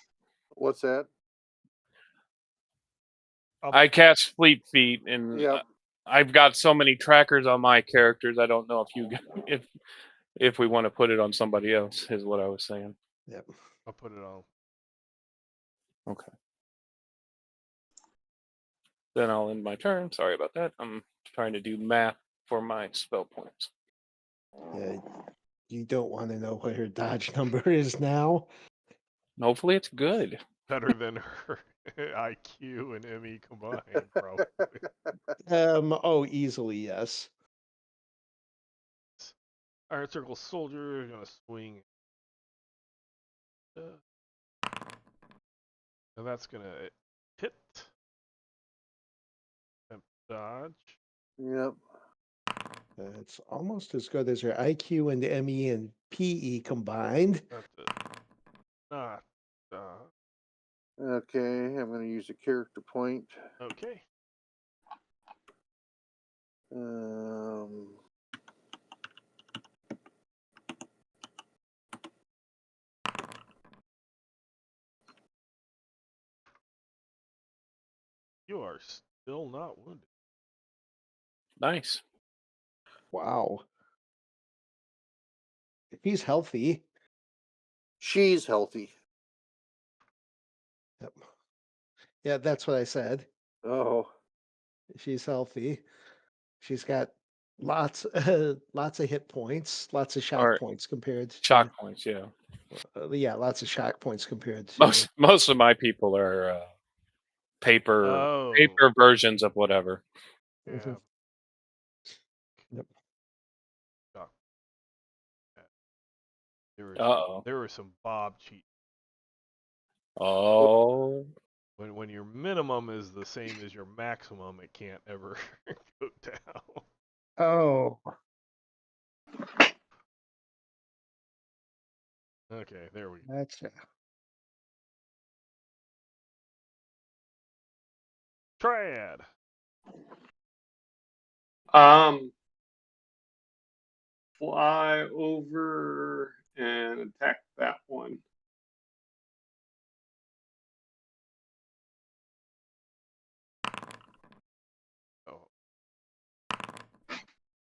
B: What's that?
D: I cast Fleet Feet, and
B: Yep.
D: I've got so many trackers on my characters. I don't know if we want to put it on somebody else. Is what I was saying.
C: Yep.
A: I'll put it on.
D: Okay. Then I'll end my turn. Sorry about that. I'm trying to do math for my spell points.
C: Yeah, you don't want to know what her dodge number is now.
D: Hopefully it's good.
A: Better than her IQ and ME combined, probably.
C: Oh, easily, yes.
A: Iron Circle Soldier is gonna swing. And that's gonna hit. And dodge.
B: Yep.
C: It's almost as good as her IQ and ME and PE combined.
A: That's it. Not.
B: Okay, I'm going to use a character point.
A: Okay.
B: Um,
A: You are still not wounded.
D: Nice.
C: Wow. If he's healthy.
B: she's healthy.
C: Yep. Yeah, that's what I said.
B: Oh,
C: She's healthy. She's got lots lots of hit points, lots of shock
D: Or
C: points compared
D: shock
C: to
D: points, yeah.
C: yeah, lots of shock points compared to
D: Most of my people are paper
A: Oh.
D: versions of whatever.
A: Yeah.
C: Mhm. Yep.
A: Shock.
D: Uh-oh.
A: There were some Bob cheat.
D: Oh.
A: When your minimum is the same as your maximum, it can't ever go down.
C: Oh.
A: Okay, there we go.
C: Gotcha.
A: Triad.
E: Fly over and attack that one.
A: Oh.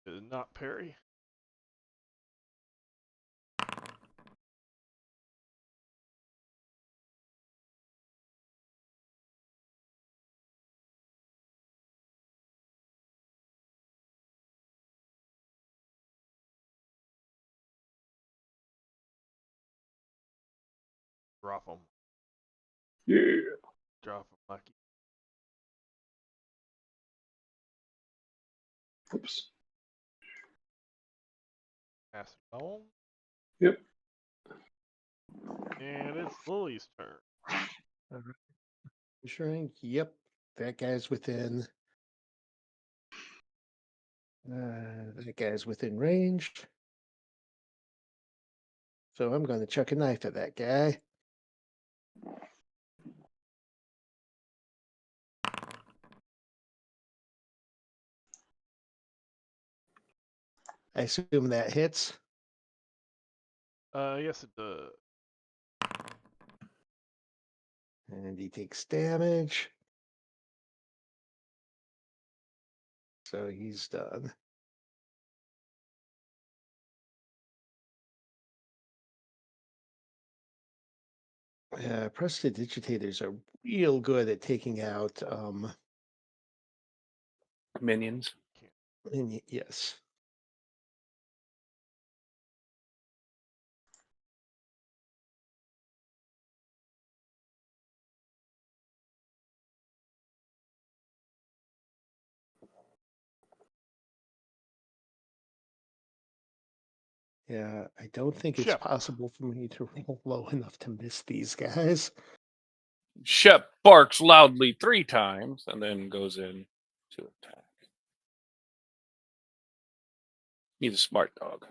A: Did not parry. Drop them.
E: Yeah.
A: Drop them, Lucky.
E: Oops.
A: Pass it on.
E: Yep.
A: And it's Lily's turn.
C: Shrink. Yep. That guy's within that guy's within range. So I'm going to chuck a knife at that guy. I assume that hits.
A: Yes, it does.
C: And he takes damage. So he's done. Prestidigitators are real good at taking out
D: Minions.
C: Yes. Yeah, I don't think it's
A: Shep.
C: possible for me to roll low enough to miss these guys.
D: Shep barks loudly 3 times and then goes in to attack. He's a smart dog.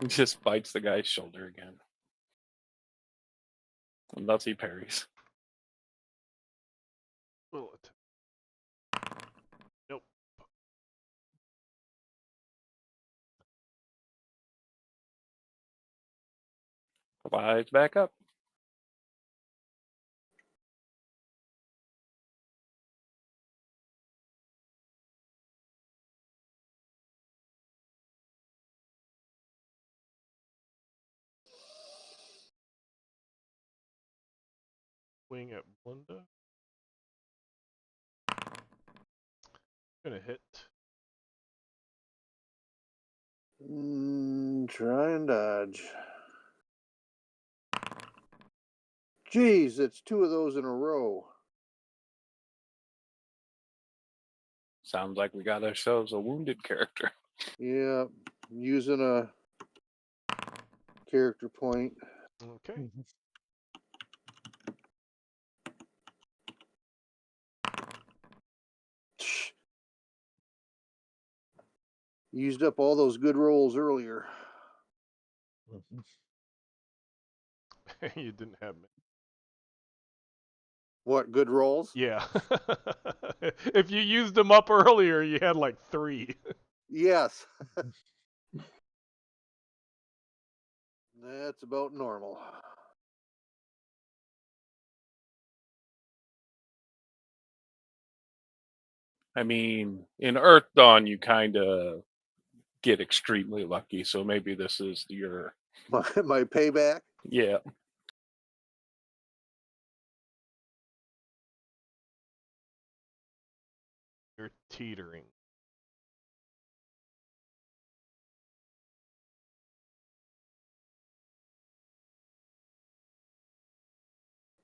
D: He just bites the guy's shoulder again. Unless he parries.
A: Will it? Nope.
D: Flies back up.
A: Wing at Belinda. Gonna hit.
B: Try and dodge. Geez, it's 2 of those in a row.
D: Sounds like we got ourselves a wounded character.
B: Yeah, using a character point.
A: Okay.
C: Mhm.
B: Used up all those good rolls earlier.
C: Mhm.
A: You didn't have me.
B: What, good rolls?
A: Yeah. If you used them up earlier, you had like 3.
B: Yes. That's about normal.
D: I mean, in Earth Dawn, you kind of get extremely lucky. So maybe this is your
B: My payback.
D: yeah.
A: You're teetering.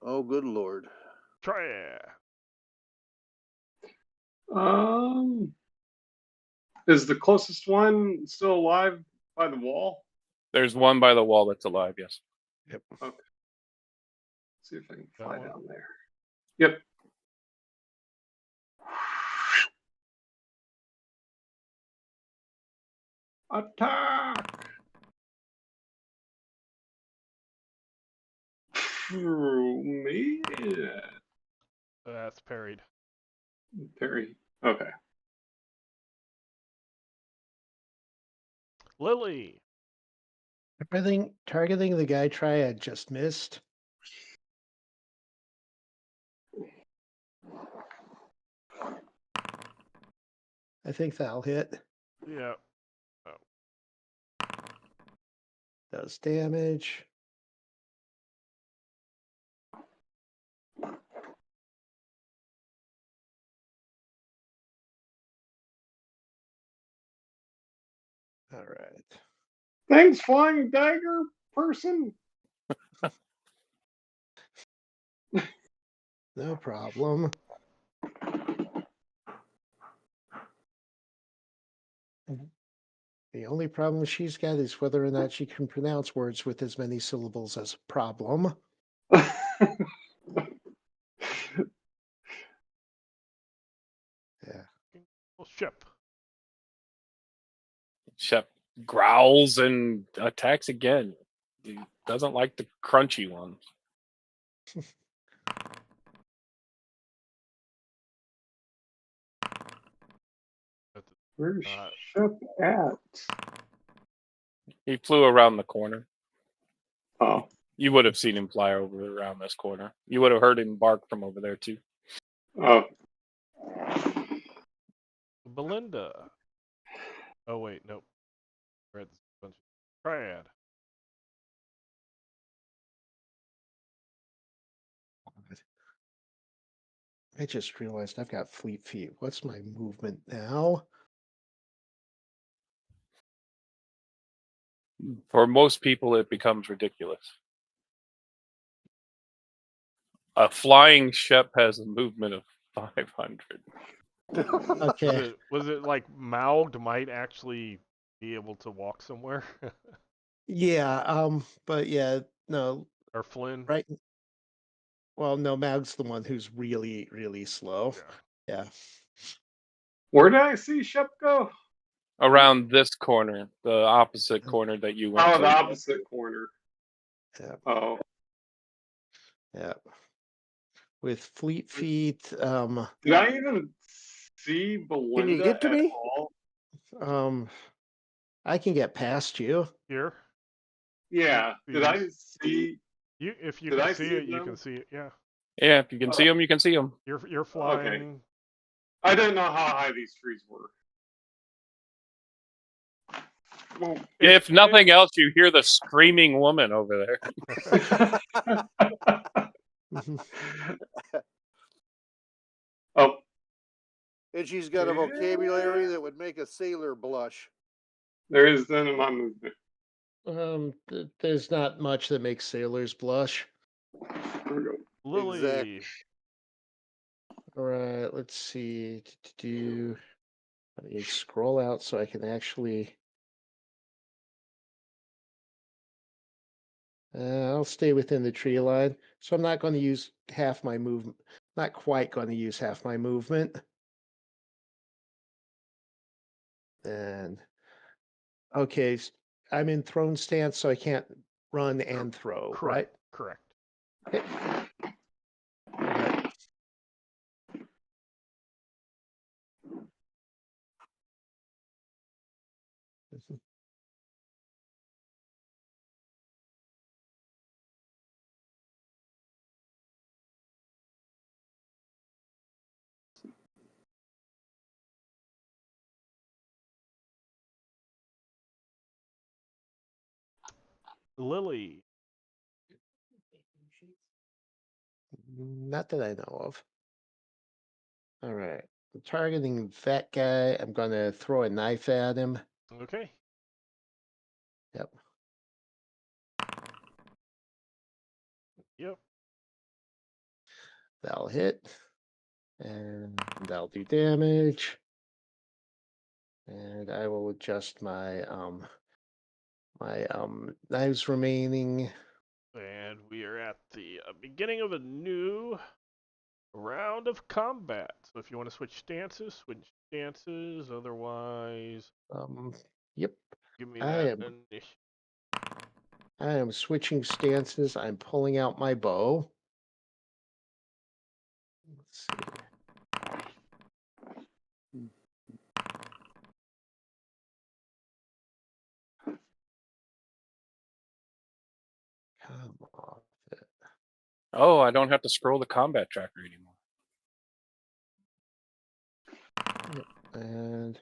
B: Oh, good Lord.
A: Try it.
E: Is the closest one still alive by the wall?
D: There's one by the wall that's alive. Yes.
C: Yep.
E: Okay. See if I can
A: That
E: fly
A: one?
E: down there. Yep. Attack! Me?
A: That's parried.
E: Very. Okay.
A: Lily.
C: Targeting the guy triad just missed. I think that'll hit.
A: Yeah.
C: Does damage. All right.
E: Thanks, flying dagger person.
C: No problem. The only problem she's got is whether or not she can pronounce words with as many syllables as a problem. Yeah.
A: Well, Shep.
D: Shep growls and attacks again. He doesn't like the crunchy ones.
E: Where's
A: Uh,
E: Shep at?
D: He flew around the corner.
E: Oh.
D: You would have seen him fly over around this corner. You would have heard him bark from over there too.
E: Oh.
A: Belinda. Oh wait, nope. Read this bunch. Triad.
C: I just realized I've got fleet feet. What's my movement now?
D: For most people, it becomes ridiculous. A flying ship has a movement of 500.
C: Okay.
A: Was it like Maug might actually be able to walk somewhere?
C: Yeah, but yeah, no,
A: Or Flynn?
C: right. Well, no, Mag's the one who's really, really slow.
A: Yeah.
C: Yeah.
E: Where did I see Shep go?
D: Around this corner, the opposite corner that you went
E: Oh,
D: to.
E: the opposite corner.
C: Yeah.
E: Oh,
C: Yeah. With fleet feet,
E: did I even see Belinda
B: Can you get to
E: at
B: me?
E: all?
C: I can get past you.
A: Here?
E: Yeah. Did I see?
A: If you
E: Did
A: can
E: I
A: see
E: see
A: it, you
E: them?
A: can see it. Yeah.
D: Yeah, if you can see them, you can see them.
A: You're flying.
E: I didn't know how high these trees were. Well,
D: If nothing else, you hear the screaming woman over there.
E: oh,
B: And she's got a vocabulary that would make a sailor blush.
E: there is none of my movement.
C: There's not much that makes sailors blush.
E: There we go.
A: Lily.
B: Exactly.
C: All right, let's see. Let me scroll out so I can actually. I'll stay within the tree line, so I'm not going to use half my movement. Not quite going to use half my movement. And okay, I'm in thrown stance, so I can't run and throw, right?
A: Correct.
C: Okay. All right.
A: Lily.
C: Not that I know of. All right. I'm targeting that guy. I'm going to throw a knife at him.
A: Okay.
C: Yep.
A: Yep.
C: That'll hit. And that'll do damage. And I will adjust my knives remaining.
A: And we are at the beginning of a new round of combat. So if you want to switch stances, switch stances. Otherwise,
C: Yep.
A: give me
C: I
A: that
C: am
A: initiative.
C: I am switching stances. I'm pulling out my bow. Let's see. Come off it.
D: Oh, I don't have to scroll the combat tracker anymore.
C: Yep. And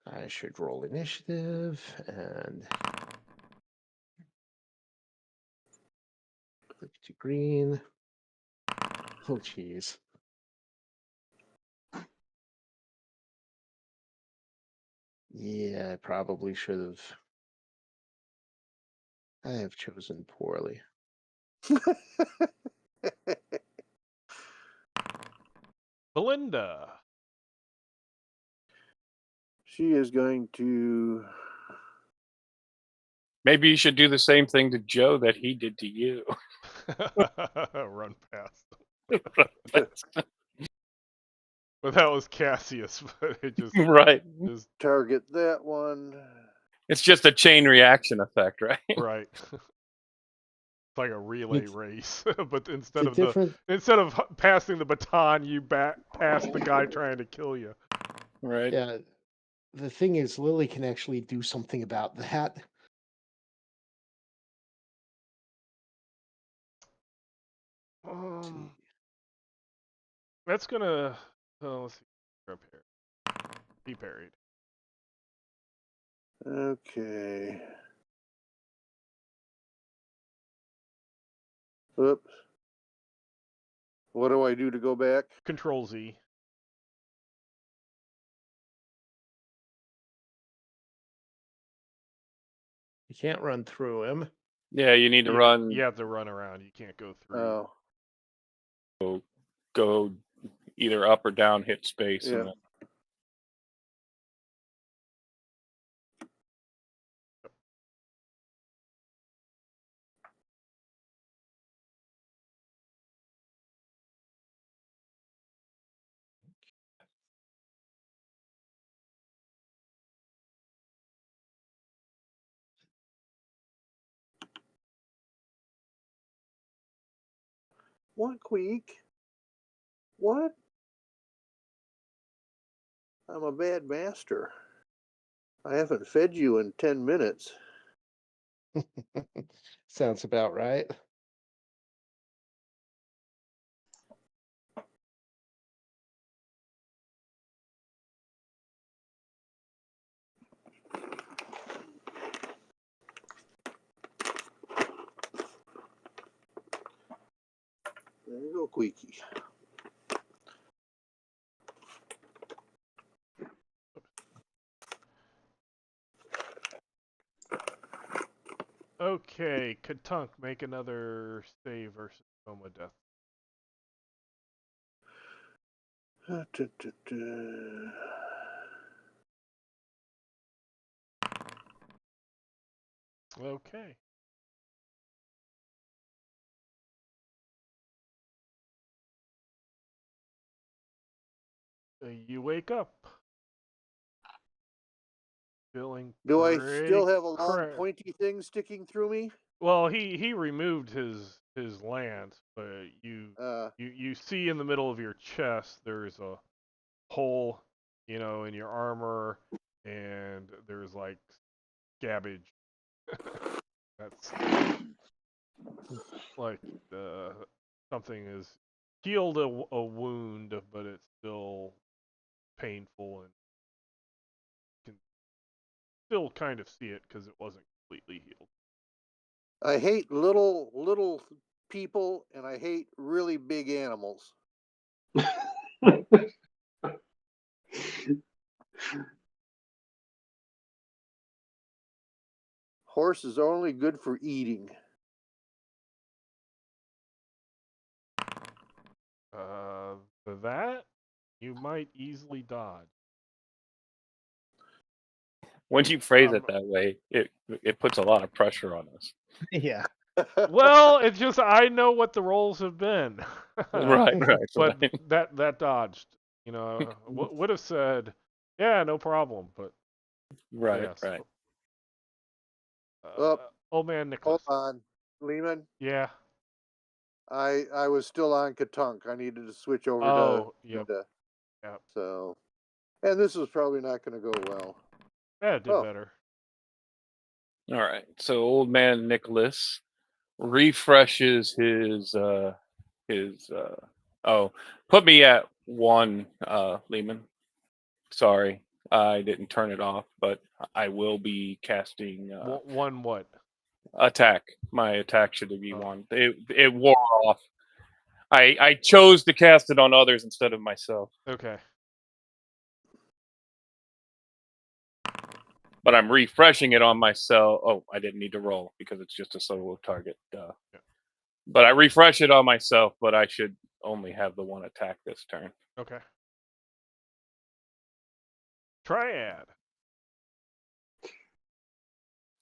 C: I should roll initiative and click to green. Oh, geez. Yeah, I probably should have. I have chosen poorly.
A: Belinda.
B: She is going to.
D: Maybe you should do the same thing to Joe that he did to you.
A: Run past. Well, that was Cassius, but it just
D: Right.
A: is
B: Target that one.
D: It's just a chain reaction effect, right?
A: right. It's like a relay race, but instead of
C: different.
A: instead of passing the baton, you pass the guy trying to kill you.
D: Right.
C: Yeah. The thing is, Lily can actually do something about that.
A: That's gonna. Let's see. Up here. Be parried.
B: Okay. Oops. What do I do to go back?
A: Control Z.
C: You can't run through him.
D: Yeah, you need to run.
A: You have to run around. You can't go through.
B: Oh,
D: Go either up or down, hit space,
B: yeah.
D: and then
B: One quick. What? I'm a bad master. I haven't fed you in 10 minutes.
C: Sounds about right.
B: There you go, Queekie.
A: Okay, Katunk, make another save versus Coma Death. Okay. You wake up. Feeling
B: Do I
A: pretty
B: still have a long
A: cra-
B: pointy thing sticking through me?
A: Well, he removed his lance, but you see in the middle of your chest there's a hole, in your armor, and there's like scabbage. That's like something is healed a wound, but it's still painful and can still kind of see it because it wasn't completely healed.
B: I hate little people, and I hate really big animals. Horses are only good for eating.
A: That you might easily dodge.
D: when you phrase it that way, it puts a lot of pressure on us.
C: Yeah.
A: Well, it's just I know what the rolls have been.
D: Right.
A: But
D: right.
A: that dodged. Would have said, yeah, no problem. But
D: Right.
A: yes.
D: Right.
A: Old man Nicholas.
B: Hold on, Lehman.
A: Yeah.
B: I was still on Katunk. I needed to switch over
A: Oh,
B: to
A: yep.
B: Linda.
A: Yep.
B: So, and this is probably not going to go well.
A: Yeah, it did better.
D: All right. So old man Nicholas refreshes his put me at 1, Lehman. Sorry, I didn't turn it off, but I will be casting
A: One what?
D: attack. My attack should be 1. It wore off. I chose to cast it on others instead of myself.
A: Okay.
D: But I'm refreshing it on myself. Oh, I didn't need to roll because it's just a solo target. Yeah. But I refresh it on myself, but I should only have the 1 attack this turn.
A: Okay. Triad.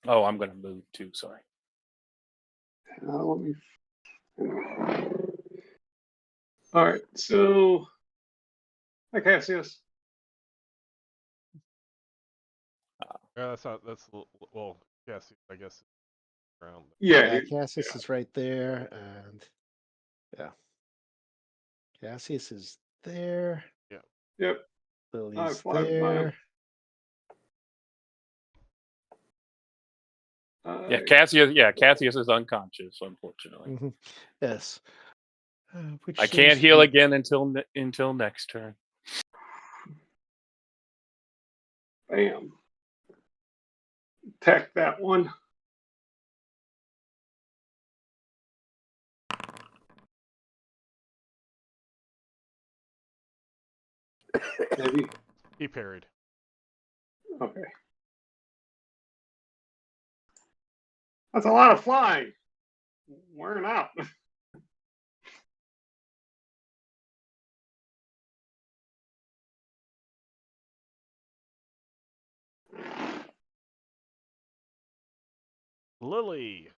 D: Oh, I'm going to move too. Sorry.
E: Let me. All right, so hi Cassius.
A: Yeah, that's well, yes, I guess around.
E: Yeah,
C: Cassius is right there, and yeah, Cassius is there.
A: Yeah.
E: Yep.
C: Lily's
E: fly by him.
D: Yeah, Cassius is unconscious, unfortunately.
C: Mm-hmm. Yes.
D: I can't heal again until next turn.
E: Bam. Attack that one. Maybe.
A: He parried.
E: Okay. That's a lot of flying. Wearing out.
A: Lily.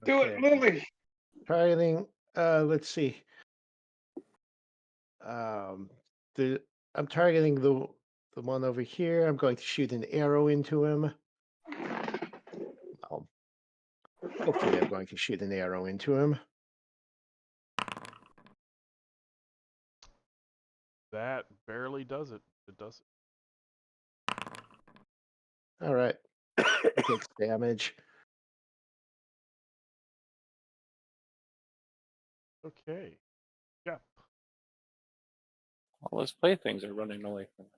E: Do it, Lily.
C: Targeting. Let's see. I'm targeting the one over here. I'm going to shoot an arrow into him. Well, hopefully, I'm going to shoot an arrow into him.
A: That barely does it. It does it.
C: All right. It takes damage.
A: Okay. Yeah.
D: All his playthings are running away from him.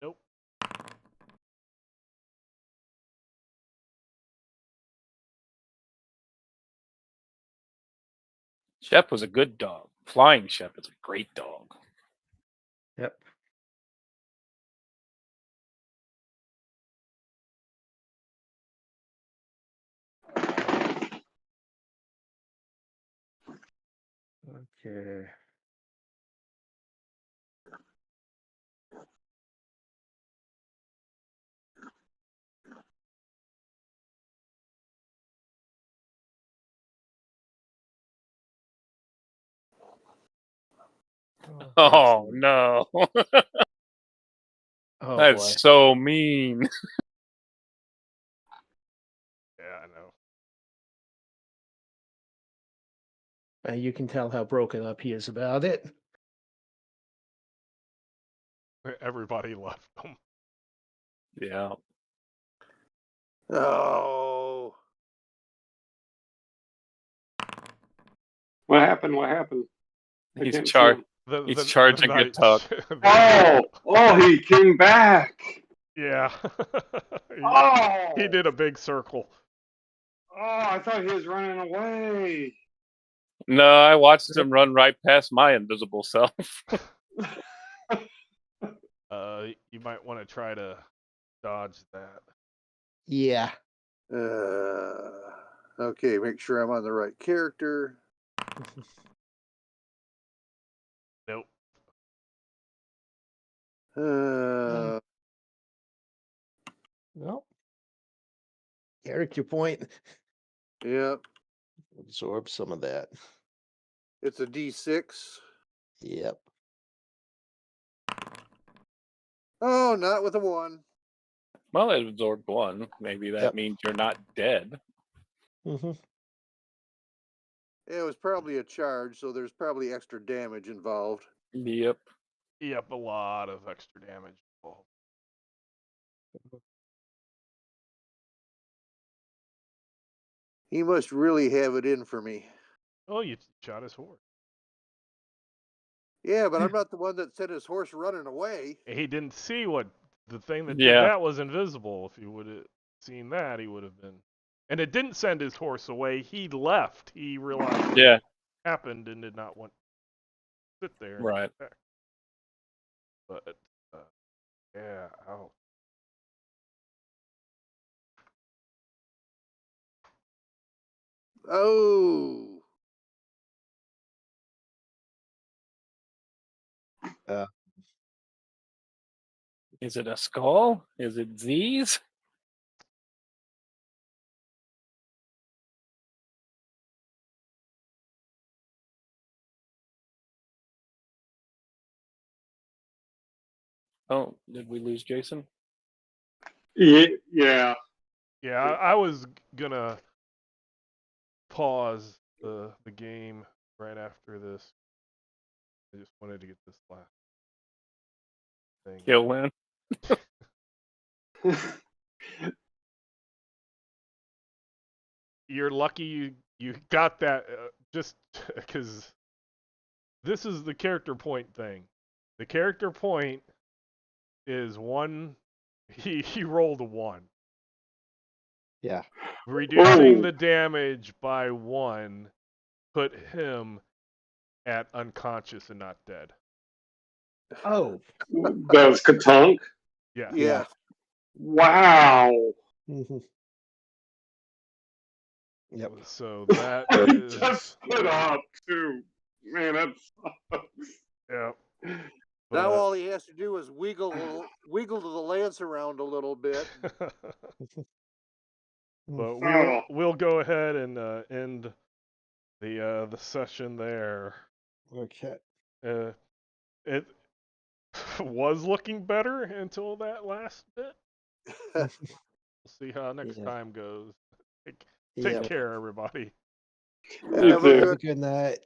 A: Nope.
D: Shep was a good dog. Flying Shep is a great dog.
C: Yep. Okay.
D: Oh no.
C: Oh
D: That's
C: boy.
D: so mean.
A: Yeah, I know.
C: You can tell how broken up he is about it.
A: Everybody left him.
D: Yeah.
B: Oh.
E: What happened? What happened? I
D: He's
E: can't see him.
D: He's charging
A: night
D: good tuck.
E: Oh, he came back.
A: Yeah.
E: Oh.
A: He did a big circle.
E: Oh, I thought he was running away.
D: No, I watched him run right past my invisible self.
A: You might want to try to dodge that.
C: Yeah.
B: Okay, make sure I'm on the right character.
A: Nope.
C: Well. Character point.
B: Yep.
C: Absorb some of that.
B: It's a D6.
C: Yep.
B: Oh, not with a 1.
D: Well, it absorbed 1. Maybe that
C: Yep.
D: means you're not dead.
C: Mm-hmm.
B: It was probably a charge, so there's probably extra damage involved.
D: Yep.
A: Yep, a lot of extra damage.
B: He must really have it in for me.
A: Oh, you shot his horse.
B: Yeah, but I'm not the one that sent his horse running away.
A: He didn't see what the thing that
D: Yeah.
A: did that was invisible. If he would have seen that, he would have been. And it didn't send his horse away. He left. He realized
D: Yeah.
A: what happened and did not want to sit there. And
D: Right.
A: attack. But yeah, ow.
B: Oh.
D: Is it a skull? Is it Z's? Oh, did we lose Jason?
E: Yeah.
A: Yeah, I was gonna pause the game right after this. I just wanted to get this last thing.
D: Kill man.
A: You're lucky you got that just because this is the character point thing. The character point is 1. He rolled a 1.
C: Yeah.
A: Reducing
E: Whoa.
A: the damage by 1 put him at unconscious and not dead.
C: Oh.
E: That was Katunk.
A: Yeah.
B: Yeah.
E: Wow.
C: Mm-hmm. Yep.
A: So that
E: He
A: is
E: just split up too. Man, that's.
A: yeah.
B: Now all he has to do is wiggle to the lance around a little bit.
A: But
E: Oh.
A: we'll go ahead and end the session there.
C: Okay.
A: It was looking better until that last bit. We'll see how next
C: Yeah.
A: time goes. Take
C: Yep.
A: care, everybody.
E: You
B: Have a
E: too.
B: good
C: Have a good night.